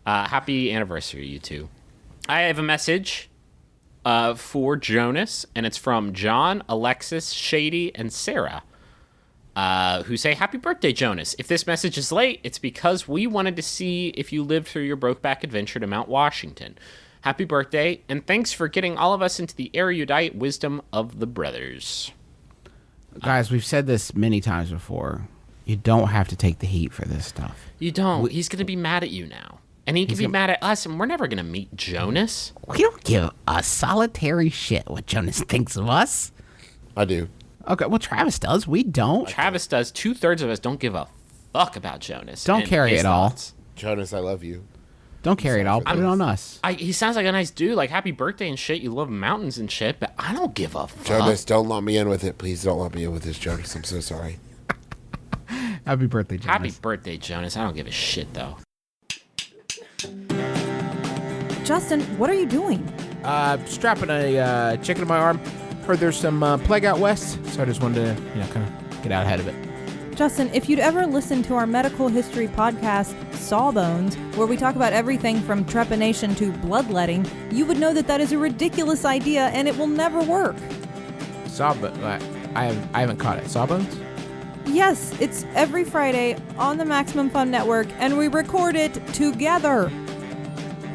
Speaker 5: Happy anniversary, you two. I have a message for Jonas, and it's from John, Alexis, Shady, and Sarah, who say, "Happy birthday, Jonas. If this message is late, it's because we wanted to see if you lived through your Brokeback adventure to Mount Washington. Happy birthday, and thanks for getting all of us into the erudite wisdom of the brothers."
Speaker 3: Guys, we've said this many times before. You don't have to take the heat for this stuff.
Speaker 5: You don't. He's going to be mad at you now. And he can be mad at us, and we're never going to meet Jonas.
Speaker 3: We don't give a solitary shit what Jonas thinks of us.
Speaker 4: I do.
Speaker 3: Okay, well, Travis does. We don't.
Speaker 5: Travis does. 2/3 of us don't give a fuck about Jonas.
Speaker 3: Don't
Speaker 5: and
Speaker 3: carry
Speaker 5: his
Speaker 3: it all.
Speaker 5: thoughts.
Speaker 4: Jonas, I love you.
Speaker 3: Don't carry it all. Put it on us.
Speaker 5: He sounds like a nice dude. Like, happy birthday and shit. You love mountains and shit, but I don't give a fuck.
Speaker 4: Jonas, don't lump me in with it. Please don't lump me in with this, Jonas. I'm so sorry.
Speaker 3: Happy birthday, Jonas.
Speaker 5: Happy birthday, Jonas. I don't give a shit, though.
Speaker 6: Justin, what are you doing?
Speaker 3: Strapping a chicken to my arm. Heard there's some plague out west, so I just wanted to, kind of get out ahead of it.
Speaker 6: Justin, if you'd ever listened to our medical history podcast, Sawbones, where we talk about everything from trepanation to bloodletting, you would know that is a ridiculous idea and it will never work.
Speaker 3: I haven't caught it. Sawbones?
Speaker 6: Yes, it's every Friday on the Maximum Fun Network, and we record it together.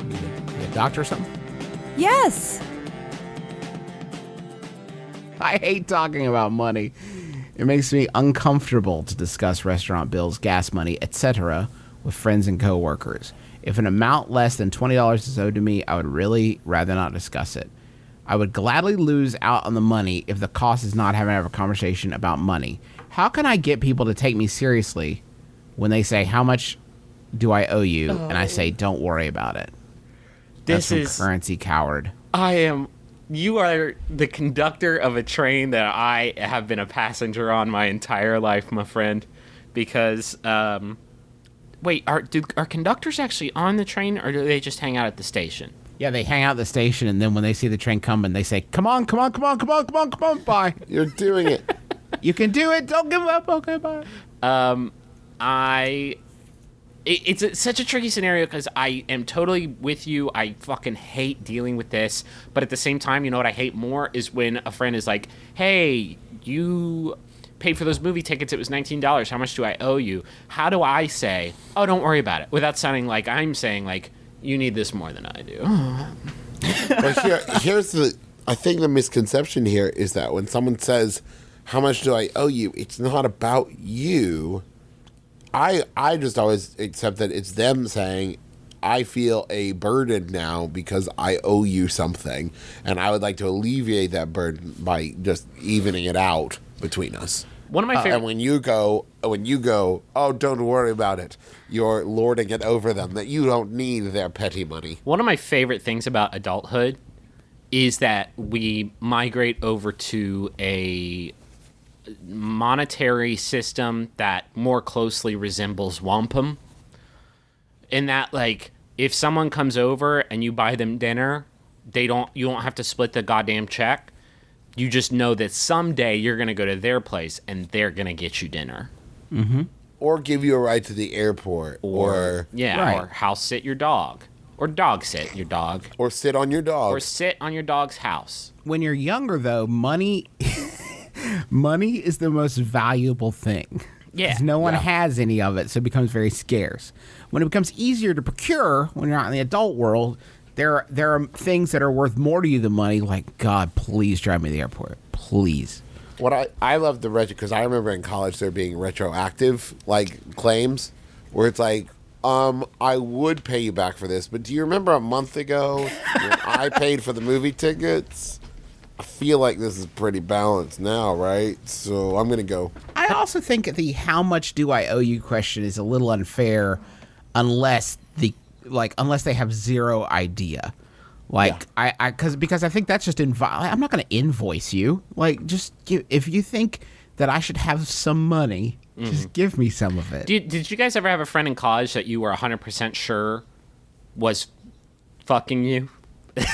Speaker 3: You a doctor or something?
Speaker 6: Yes!
Speaker 3: I hate talking about money. It makes me uncomfortable to discuss restaurant bills, gas money, etc. with friends and coworkers. If an amount less than $20 is owed to me, I would really rather not discuss it. I would gladly lose out on the money if the cost is not having to have a conversation about money. How can I get people to take me seriously when they say, how much do I owe you? And I say, don't worry about it. That's from Currency Coward.
Speaker 5: You are the conductor of a train that I have been a passenger on my entire life, my friend. Because, wait, are conductors actually on the train, or do they just hang out at the station?
Speaker 3: Yeah, they hang out at the station, and then when they see the train coming, they say, come on, bye.
Speaker 4: You're doing it.
Speaker 3: You can do it. Don't give up. Okay, bye.
Speaker 5: It's such a tricky scenario because I am totally with you. I fucking hate dealing with this. But at the same time, you know what I hate more is when a friend is like, hey, you paid for those movie tickets. It was $19. How much do I owe you? How do I say, oh, don't worry about it, without sounding like I'm saying, like, you need this more than I do?
Speaker 4: But here's I think the misconception here is that when someone says, how much do I owe you? It's not about you. I just always accept that it's them saying, I feel a burden now because I owe you something, and I would like to alleviate that burden by just evening it out between us.
Speaker 5: One of my favorite.
Speaker 4: And when you go, oh, don't worry about it, you're lording it over them, that you don't need their petty money.
Speaker 5: One of my favorite things about adulthood is that we migrate over to a monetary system that more closely resembles Wampum. In that, like, if someone comes over and you buy them dinner, you don't have to split the goddamn check. You just know that someday you're going to go to their place and they're going to get you dinner.
Speaker 3: Mm-hmm.
Speaker 4: Or give you a ride to the airport. Or
Speaker 5: house sit your dog. Or dog sit your dog.
Speaker 4: Or sit on your dog.
Speaker 5: Or sit on your dog's house.
Speaker 3: When you're younger, though, money is the most valuable thing.
Speaker 5: Yeah.
Speaker 3: 'Cause no one has any of it, so it becomes very scarce. When it becomes easier to procure, when you're out in the adult world, there are things that are worth more to you than money, like, God, please drive me to the airport. Please.
Speaker 4: What I love the retro, because I remember in college there being retroactive, like, claims, where it's like, I would pay you back for this, but do you remember a month ago when I paid for the movie tickets? I feel like this is pretty balanced now, right? So I'm going to go.
Speaker 3: I also think the how much do I owe you question is a little unfair unless they have zero idea. Like, yeah. Because I think that's just I'm not going to invoice you. Like, just if you think that I should have some money, just give me some of it.
Speaker 5: Did you guys ever have a friend in college that you were 100% sure was fucking you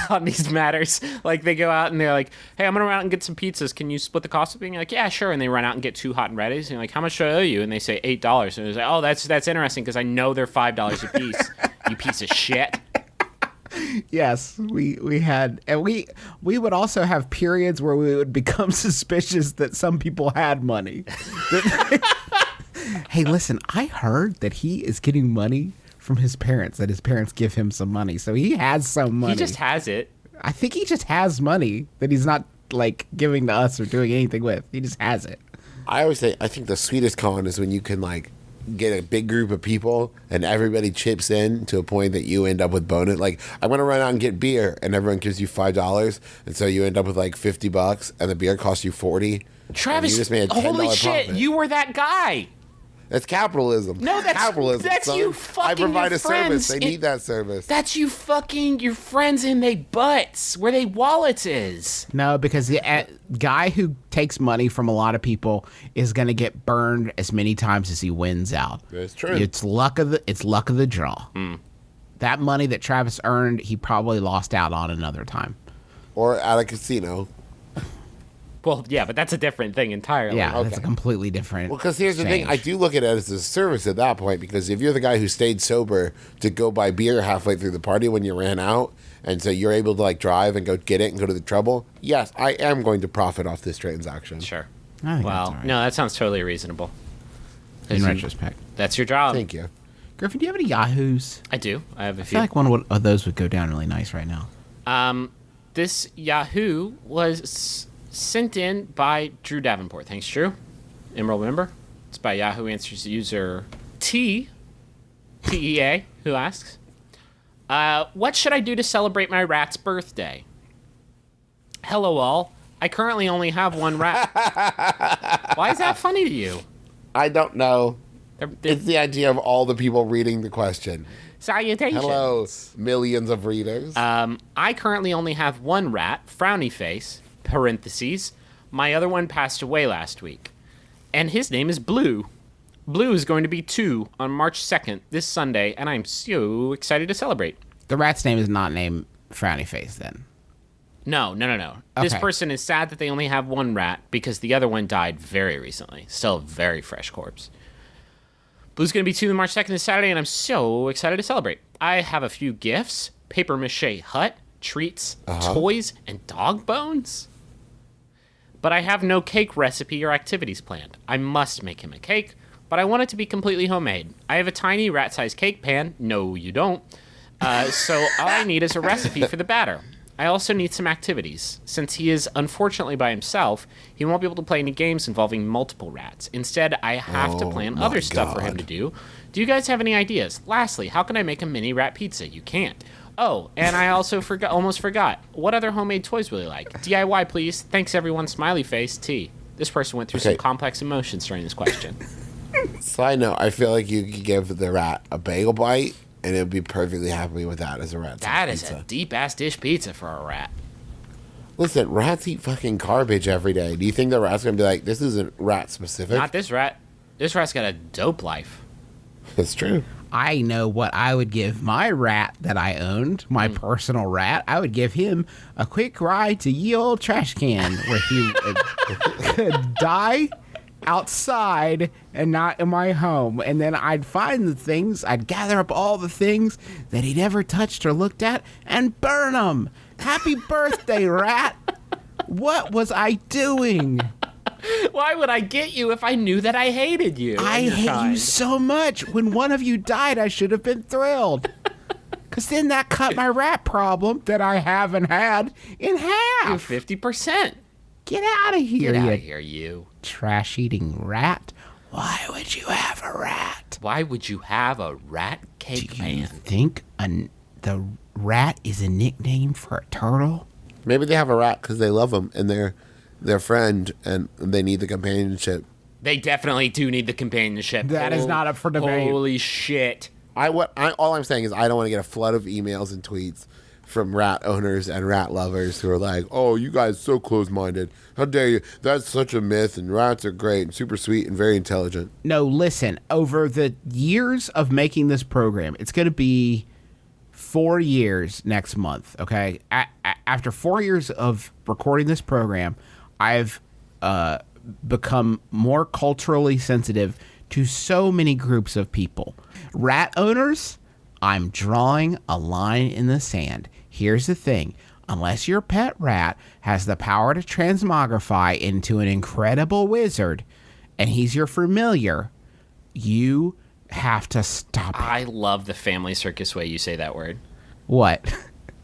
Speaker 5: on these matters? Like, they go out and they're like, hey, I'm going to run out and get some pizzas. Can you split the cost of being like, yeah, sure. And they run out and get 2 hot and readies. And you're like, how much do I owe you? And they say $8. And it's like, oh, that's interesting because I know they're $5 a piece. You piece of shit.
Speaker 3: Yes, we had, and we would also have periods where we would become suspicious that some people had money. Hey, listen, I heard that he is getting money from his parents, that his parents give him some money. So he has some money.
Speaker 5: He just has it.
Speaker 3: I think he just has money that he's not, like, giving to us or doing anything with. He just has it.
Speaker 4: I always say, I think the sweetest con is when you can, like, get a big group of people and everybody chips in to a point that you end up with bonus. Like, I'm going to run out and get beer, and everyone gives you $5, and so you end up with, like, $50, and the beer costs you $40.
Speaker 5: Travis,
Speaker 4: you just made a $10
Speaker 5: holy shit,
Speaker 4: profit.
Speaker 5: you were that guy.
Speaker 4: That's capitalism.
Speaker 5: No, that's
Speaker 4: capitalism.
Speaker 5: that's
Speaker 4: son.
Speaker 5: you fucking
Speaker 4: I provide
Speaker 5: your
Speaker 4: a service.
Speaker 5: friends
Speaker 4: They need that service.
Speaker 5: That's you fucking your friends in they butts where they wallets is.
Speaker 3: No, because the guy who takes money from a lot of people is going to get burned as many times as he wins out.
Speaker 4: That's true.
Speaker 3: It's luck of the draw. That money that Travis earned, he probably lost out on another time.
Speaker 4: Or at a casino.
Speaker 5: Well, yeah, but that's a different thing entirely.
Speaker 3: Yeah, that's a completely different.
Speaker 4: Well, because here's the thing, I do look at it as a service at that point, because if you're the guy who stayed sober to go buy beer halfway through the party when you ran out, and so you're able to like drive and go get it and go to the trouble, yes, I am going to profit off this transaction.
Speaker 5: Sure.
Speaker 3: I think that's
Speaker 5: Well,
Speaker 3: all right.
Speaker 5: no, that sounds totally reasonable.
Speaker 3: In retrospect.
Speaker 5: That's your job.
Speaker 4: Thank you.
Speaker 3: Griffin, do you have any Yahoos?
Speaker 5: I do. I have a
Speaker 3: I
Speaker 5: few.
Speaker 3: feel like one of those would go down really nice right now.
Speaker 5: This Yahoo was sent in by Drew Davenport. Thanks, Drew. Emerald member. It's by Yahoo Answers user TEA, who asks, what should I do to celebrate my rat's birthday? Hello, all. I currently only have one rat. Why is that funny to you?
Speaker 4: I don't know.
Speaker 5: They're
Speaker 4: It's the idea of all the people reading the question.
Speaker 5: salutations.
Speaker 4: Hello, millions of readers.
Speaker 5: I currently only have one rat, frowny face, parentheses. My other one passed away last week. And his name is Blue. Blue is going to be 2 on March 2nd, this Sunday, and I'm so excited to celebrate.
Speaker 3: The rat's name is not named Frowny Face then.
Speaker 5: No. This
Speaker 3: Okay.
Speaker 5: person is sad that they only have one rat because the other one died very recently. Still a very fresh corpse. Blue's going to be 2 on March 2nd this Saturday, and I'm so excited to celebrate. I have a few gifts, paper mache hut, treats, toys, and dog bones. But I have no cake recipe or activities planned. I must make him a cake, but I want it to be completely homemade. I have a tiny rat-sized cake pan. No, you don't. So all I need is a recipe for the batter. I also need some activities. Since he is unfortunately by himself, he won't be able to play any games involving multiple rats. Instead, I have to plan other stuff for him to do. Do you guys have any ideas? Lastly, how can I make a mini rat pizza? You can't. Oh, and I also almost forgot. What other homemade toys will you like? DIY, please. Thanks, everyone. Smiley face, T. This person went through some
Speaker 4: Okay.
Speaker 5: complex emotions during this question.
Speaker 4: Side note, I feel like you could give the rat a bagel bite, and it would be perfectly happy with that as a rat.
Speaker 5: That is
Speaker 4: pizza.
Speaker 5: a deep-ass dish pizza for a rat.
Speaker 4: Listen, rats eat fucking garbage every day. Do you think the rat's gonna be like, this isn't rat specific?
Speaker 5: Not this rat. This rat's got a dope life.
Speaker 4: That's true.
Speaker 3: I know what I would give my rat that I owned, my personal rat. I would give him a quick ride to ye old trash can where he could die outside and not in my home. And then I'd find the things, I'd gather up all the things that he'd ever touched or looked at and burn them. Happy birthday, rat. What was I doing?
Speaker 5: Why would I get you if I knew that I hated you?
Speaker 3: I
Speaker 5: and your
Speaker 3: hate you
Speaker 5: kind?
Speaker 3: so much. When one of you died, I should have been thrilled. Because then that cut my rat problem that I haven't had in
Speaker 5: You're
Speaker 3: half.
Speaker 5: 50%.
Speaker 3: Get out of here,
Speaker 5: Get out
Speaker 3: you
Speaker 5: of here, you.
Speaker 3: trash-eating rat. Why would you have a rat?
Speaker 5: Why would you have a rat
Speaker 3: Do
Speaker 5: cake
Speaker 3: you
Speaker 5: man?
Speaker 3: think the rat is a nickname for a turtle?
Speaker 4: Maybe they have a rat because they love them and they're their friend and they need the companionship.
Speaker 5: They definitely do need the companionship.
Speaker 3: That is not up for debate.
Speaker 5: Holy shit.
Speaker 4: All I'm saying is I don't want to get a flood of emails and tweets from rat owners and rat lovers who are like, "Oh, you guys so close-minded. How dare you? That's such a myth, and rats are great and super sweet and very intelligent."
Speaker 3: No, listen. Over the years of making this program, it's going to be 4 years next month, okay? After 4 years of recording this program, I've become more culturally sensitive to so many groups of people. Rat owners, I'm drawing a line in the sand. Here's the thing. Unless your pet rat has the power to transmogrify into an incredible wizard, and he's your familiar, you have to stop it.
Speaker 5: I love the family circus way you say that word.
Speaker 3: What?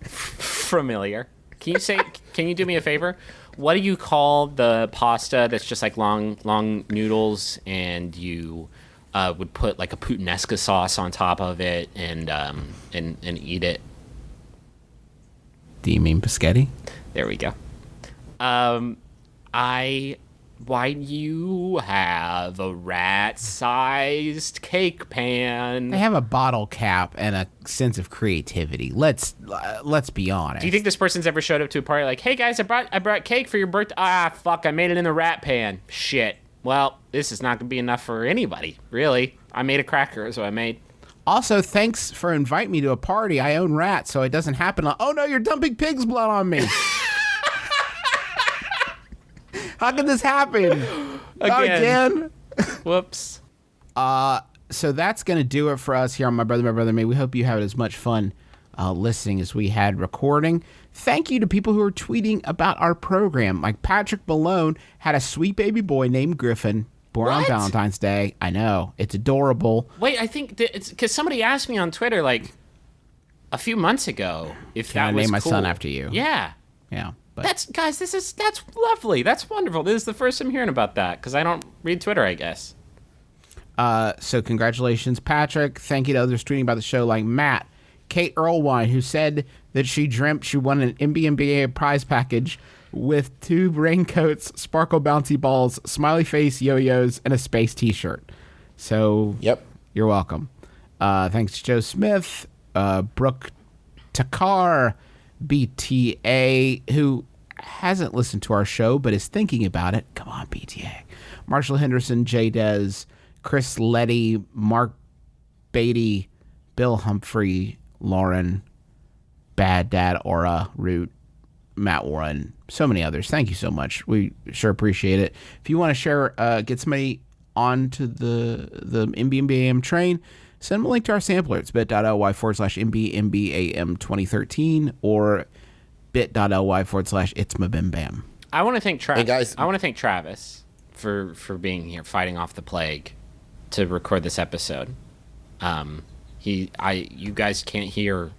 Speaker 5: Familiar. Can you do me a favor? What do you call the pasta that's just like long noodles and you would put like a puttanesca sauce on top of it and eat it?
Speaker 3: Do you mean Paschetti?
Speaker 5: There we go. I why do you have a rat-sized cake pan?
Speaker 3: They have a bottle cap and a sense of creativity. Let's be honest.
Speaker 5: Do you think this person's ever showed up to a party like, hey guys, I brought cake for your birthday? Ah, fuck, I made it in the rat pan. Shit. Well, this is not gonna be enough for anybody, really. I made a cracker, is what I made.
Speaker 3: Also, thanks for inviting me to a party. I own rats, so it doesn't happen. Oh no, you're dumping pig's blood on me. How could this happen? Again?
Speaker 5: Whoops.
Speaker 3: So that's going to do it for us here on My Brother, Me. We hope you had as much fun listening as we had recording. Thank you to people who are tweeting about our program. Like Patrick Malone had a sweet baby boy named Griffin born on
Speaker 5: What?
Speaker 3: Valentine's Day. I know. It's adorable.
Speaker 5: Wait, I think it's because somebody asked me on Twitter like a few months ago if
Speaker 3: Can
Speaker 5: that
Speaker 3: I
Speaker 5: was
Speaker 3: name my
Speaker 5: cool.
Speaker 3: son after you?
Speaker 5: Yeah.
Speaker 3: Yeah. But
Speaker 5: That's lovely. That's wonderful. This is the first I'm hearing about that because I don't read Twitter, I guess.
Speaker 3: So congratulations, Patrick. Thank you to others tweeting about the show like Matt, Kate Earlwine, who said that she dreamt she won an MBMBaM prize package with 2 raincoats, sparkle bouncy balls, smiley face yo-yos, and a space t-shirt. So
Speaker 4: Yep.
Speaker 3: you're welcome. Thanks to Joe Smith, Brooke Takar, BTA, who hasn't listened to our show but is thinking about it. Come on, BTA. Marshall Henderson, Jay Dez, Chris Letty, Mark Beatty, Bill Humphrey, Lauren, Bad Dad Aura, Root, Matt Warren, so many others. Thank you so much. We sure appreciate it. If you want to share, get somebody onto the MBMBaM train, send them a link to our sampler. It's bit.ly/MBMBaM 2013 or bit.ly/It'sMaBimBam.
Speaker 5: I want to thank Travis.
Speaker 4: Hey, guys.
Speaker 5: I want to thank Travis for being here, fighting off the plague to record this episode. You guys can't hear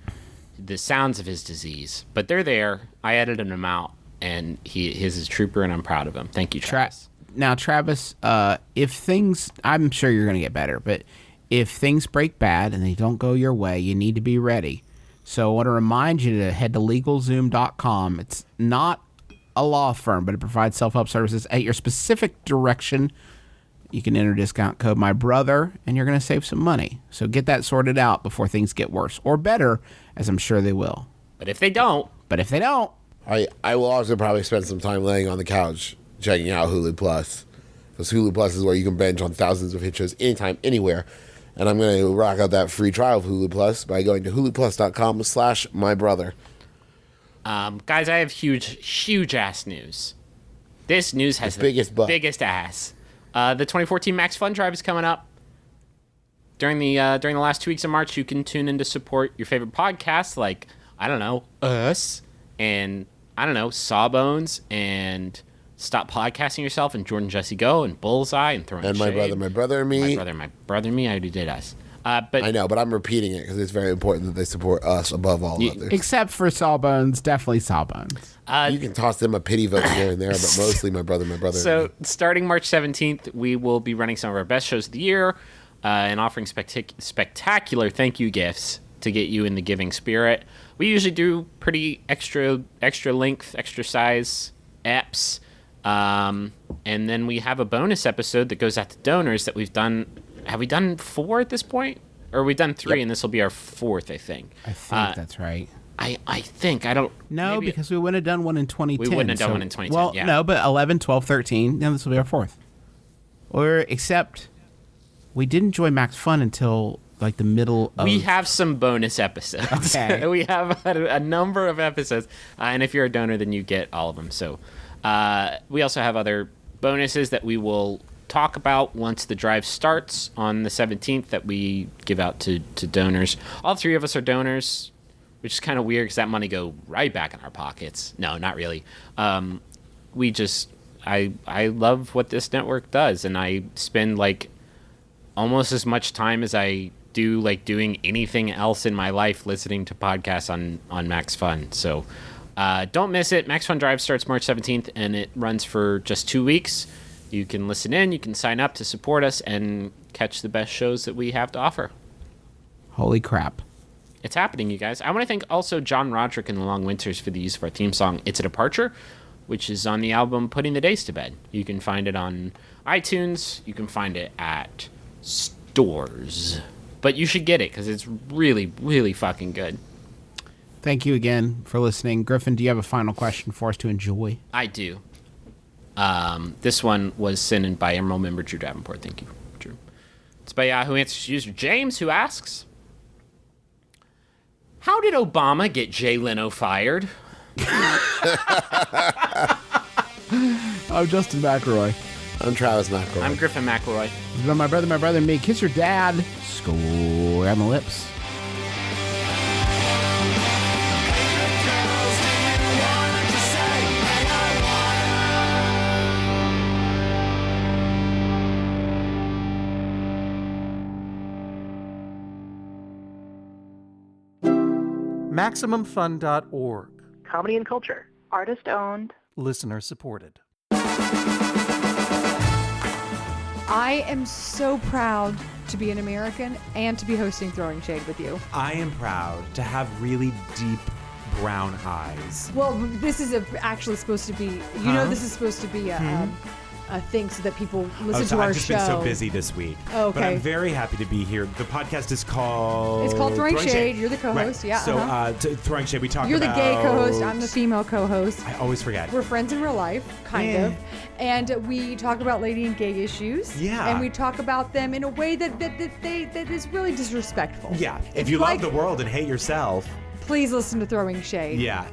Speaker 5: the sounds of his disease, but they're there. I edited him out, and he's a trooper, and I'm proud of him. Thank you, Travis.
Speaker 3: Now, Travis, if things, I'm sure you're going to get better, but if things break bad and they don't go your way, you need to be ready. So I want to remind you to head to LegalZoom.com. It's not a law firm, but it provides self-help services at your specific direction. You can enter discount code MyBrother, and you're going to save some money. So get that sorted out before things get worse, or better, as I'm sure they will.
Speaker 5: But if they don't,
Speaker 4: I will also probably spend some time laying on the couch checking out Hulu Plus. Because Hulu Plus is where you can binge on thousands of hit shows anytime, anywhere. And I'm going to rock out that free trial of Hulu Plus by going to huluplus.com/mybrother.
Speaker 5: guys, I have huge ass news. This news has the
Speaker 4: biggest butt.
Speaker 5: biggest ass. The 2014 Max Fun Drive is coming up. During the last 2 weeks of March, you can tune in to support your favorite podcasts like, I don't know, us, and, I don't know, Sawbones, and Stop Podcasting Yourself, and Jordan Jesse Go, and Bullseye, and Throwing
Speaker 4: And
Speaker 5: Shade.
Speaker 4: my brother, and me.
Speaker 5: My brother, and me. I already did us. But
Speaker 4: I know, but I'm repeating it because it's very important that they support us above all others.
Speaker 3: except for Sawbones, definitely Sawbones.
Speaker 4: You can toss them a pity vote here and there, but mostly my brother,
Speaker 5: So starting March 17th, we will be running some of our best shows of the year and offering spectacular thank you gifts to get you in the giving spirit. We usually do pretty extra length, extra size apps. And then we have a bonus episode that goes out to donors that we've done. Have we done 4 at this point? Or we've done 3,
Speaker 4: Yep.
Speaker 5: and this will be our 4th, I think.
Speaker 3: I think that's right.
Speaker 5: I think. I don't...
Speaker 3: No,
Speaker 5: maybe-
Speaker 3: because we wouldn't have done one in 2010.
Speaker 5: We wouldn't have done one in 2010,
Speaker 3: Well,
Speaker 5: yeah.
Speaker 3: no, but 11, 12, 13, now this will be our 4th. Or, except, we didn't enjoy Max Fun until, like, the middle of...
Speaker 5: We have some bonus episodes.
Speaker 3: Okay.
Speaker 5: We have a number of episodes. And if you're a donor, then you get all of them. So we also have other bonuses that we will talk about once the drive starts on the 17th that we give out to donors. All 3 of us are donors, which is kind of weird because that money go right back in our pockets. No, not really. We just... I love what this network does, and I spend, like, almost as much time as I do, like, doing anything else in my life listening to podcasts on Max Fun. So don't miss it. Max Fun Drive starts March 17th, and it runs for just 2 weeks. You can listen in, you can sign up to support us, and catch the best shows that we have to offer.
Speaker 3: Holy crap.
Speaker 5: It's happening, you guys. I want to thank also John Roderick and the Long Winters for the use of our theme song, It's a Departure. which is on the album Putting the Days to Bed. You can find it on iTunes. You can find it at stores. But you should get it because it's really, really fucking good.
Speaker 3: Thank you again for listening. Griffin, do you have a final question for us to enjoy?
Speaker 5: I do. This one was sent in by Emerald member Drew Davenport. Thank you, Drew. It's by Yahoo Answers user James, who asks, how did Obama get Jay Leno fired?
Speaker 3: I'm Justin McElroy.
Speaker 4: I'm Travis McElroy.
Speaker 5: I'm Griffin McElroy.
Speaker 3: It's been my brother, and me. Kiss your dad. Score on the lips.
Speaker 7: MaximumFun.org.
Speaker 8: Comedy and culture. Artist owned.
Speaker 7: Listener supported.
Speaker 9: I am so proud to be an American and to be hosting Throwing Shade with you.
Speaker 10: I am proud to have really deep brown eyes.
Speaker 9: Well, this is actually supposed to be, this is supposed to be a thing so that people listen to our
Speaker 10: I've just
Speaker 9: show.
Speaker 10: been so busy this week.
Speaker 9: Oh, okay.
Speaker 10: But I'm very happy to be here. The podcast is called...
Speaker 9: It's called Throwing Shade. You're the co-host.
Speaker 10: Right.
Speaker 9: Yeah.
Speaker 10: So Throwing Shade, we talk
Speaker 9: You're
Speaker 10: about...
Speaker 9: the gay co-host. I'm the female co-host.
Speaker 10: I always forget.
Speaker 9: We're friends in real life, kind of. And we talk about lady and gay issues.
Speaker 10: Yeah.
Speaker 9: And we talk about them in a way that is really disrespectful.
Speaker 10: Yeah. If you love the world and hate yourself...
Speaker 9: Please listen to Throwing Shade.
Speaker 10: Yeah.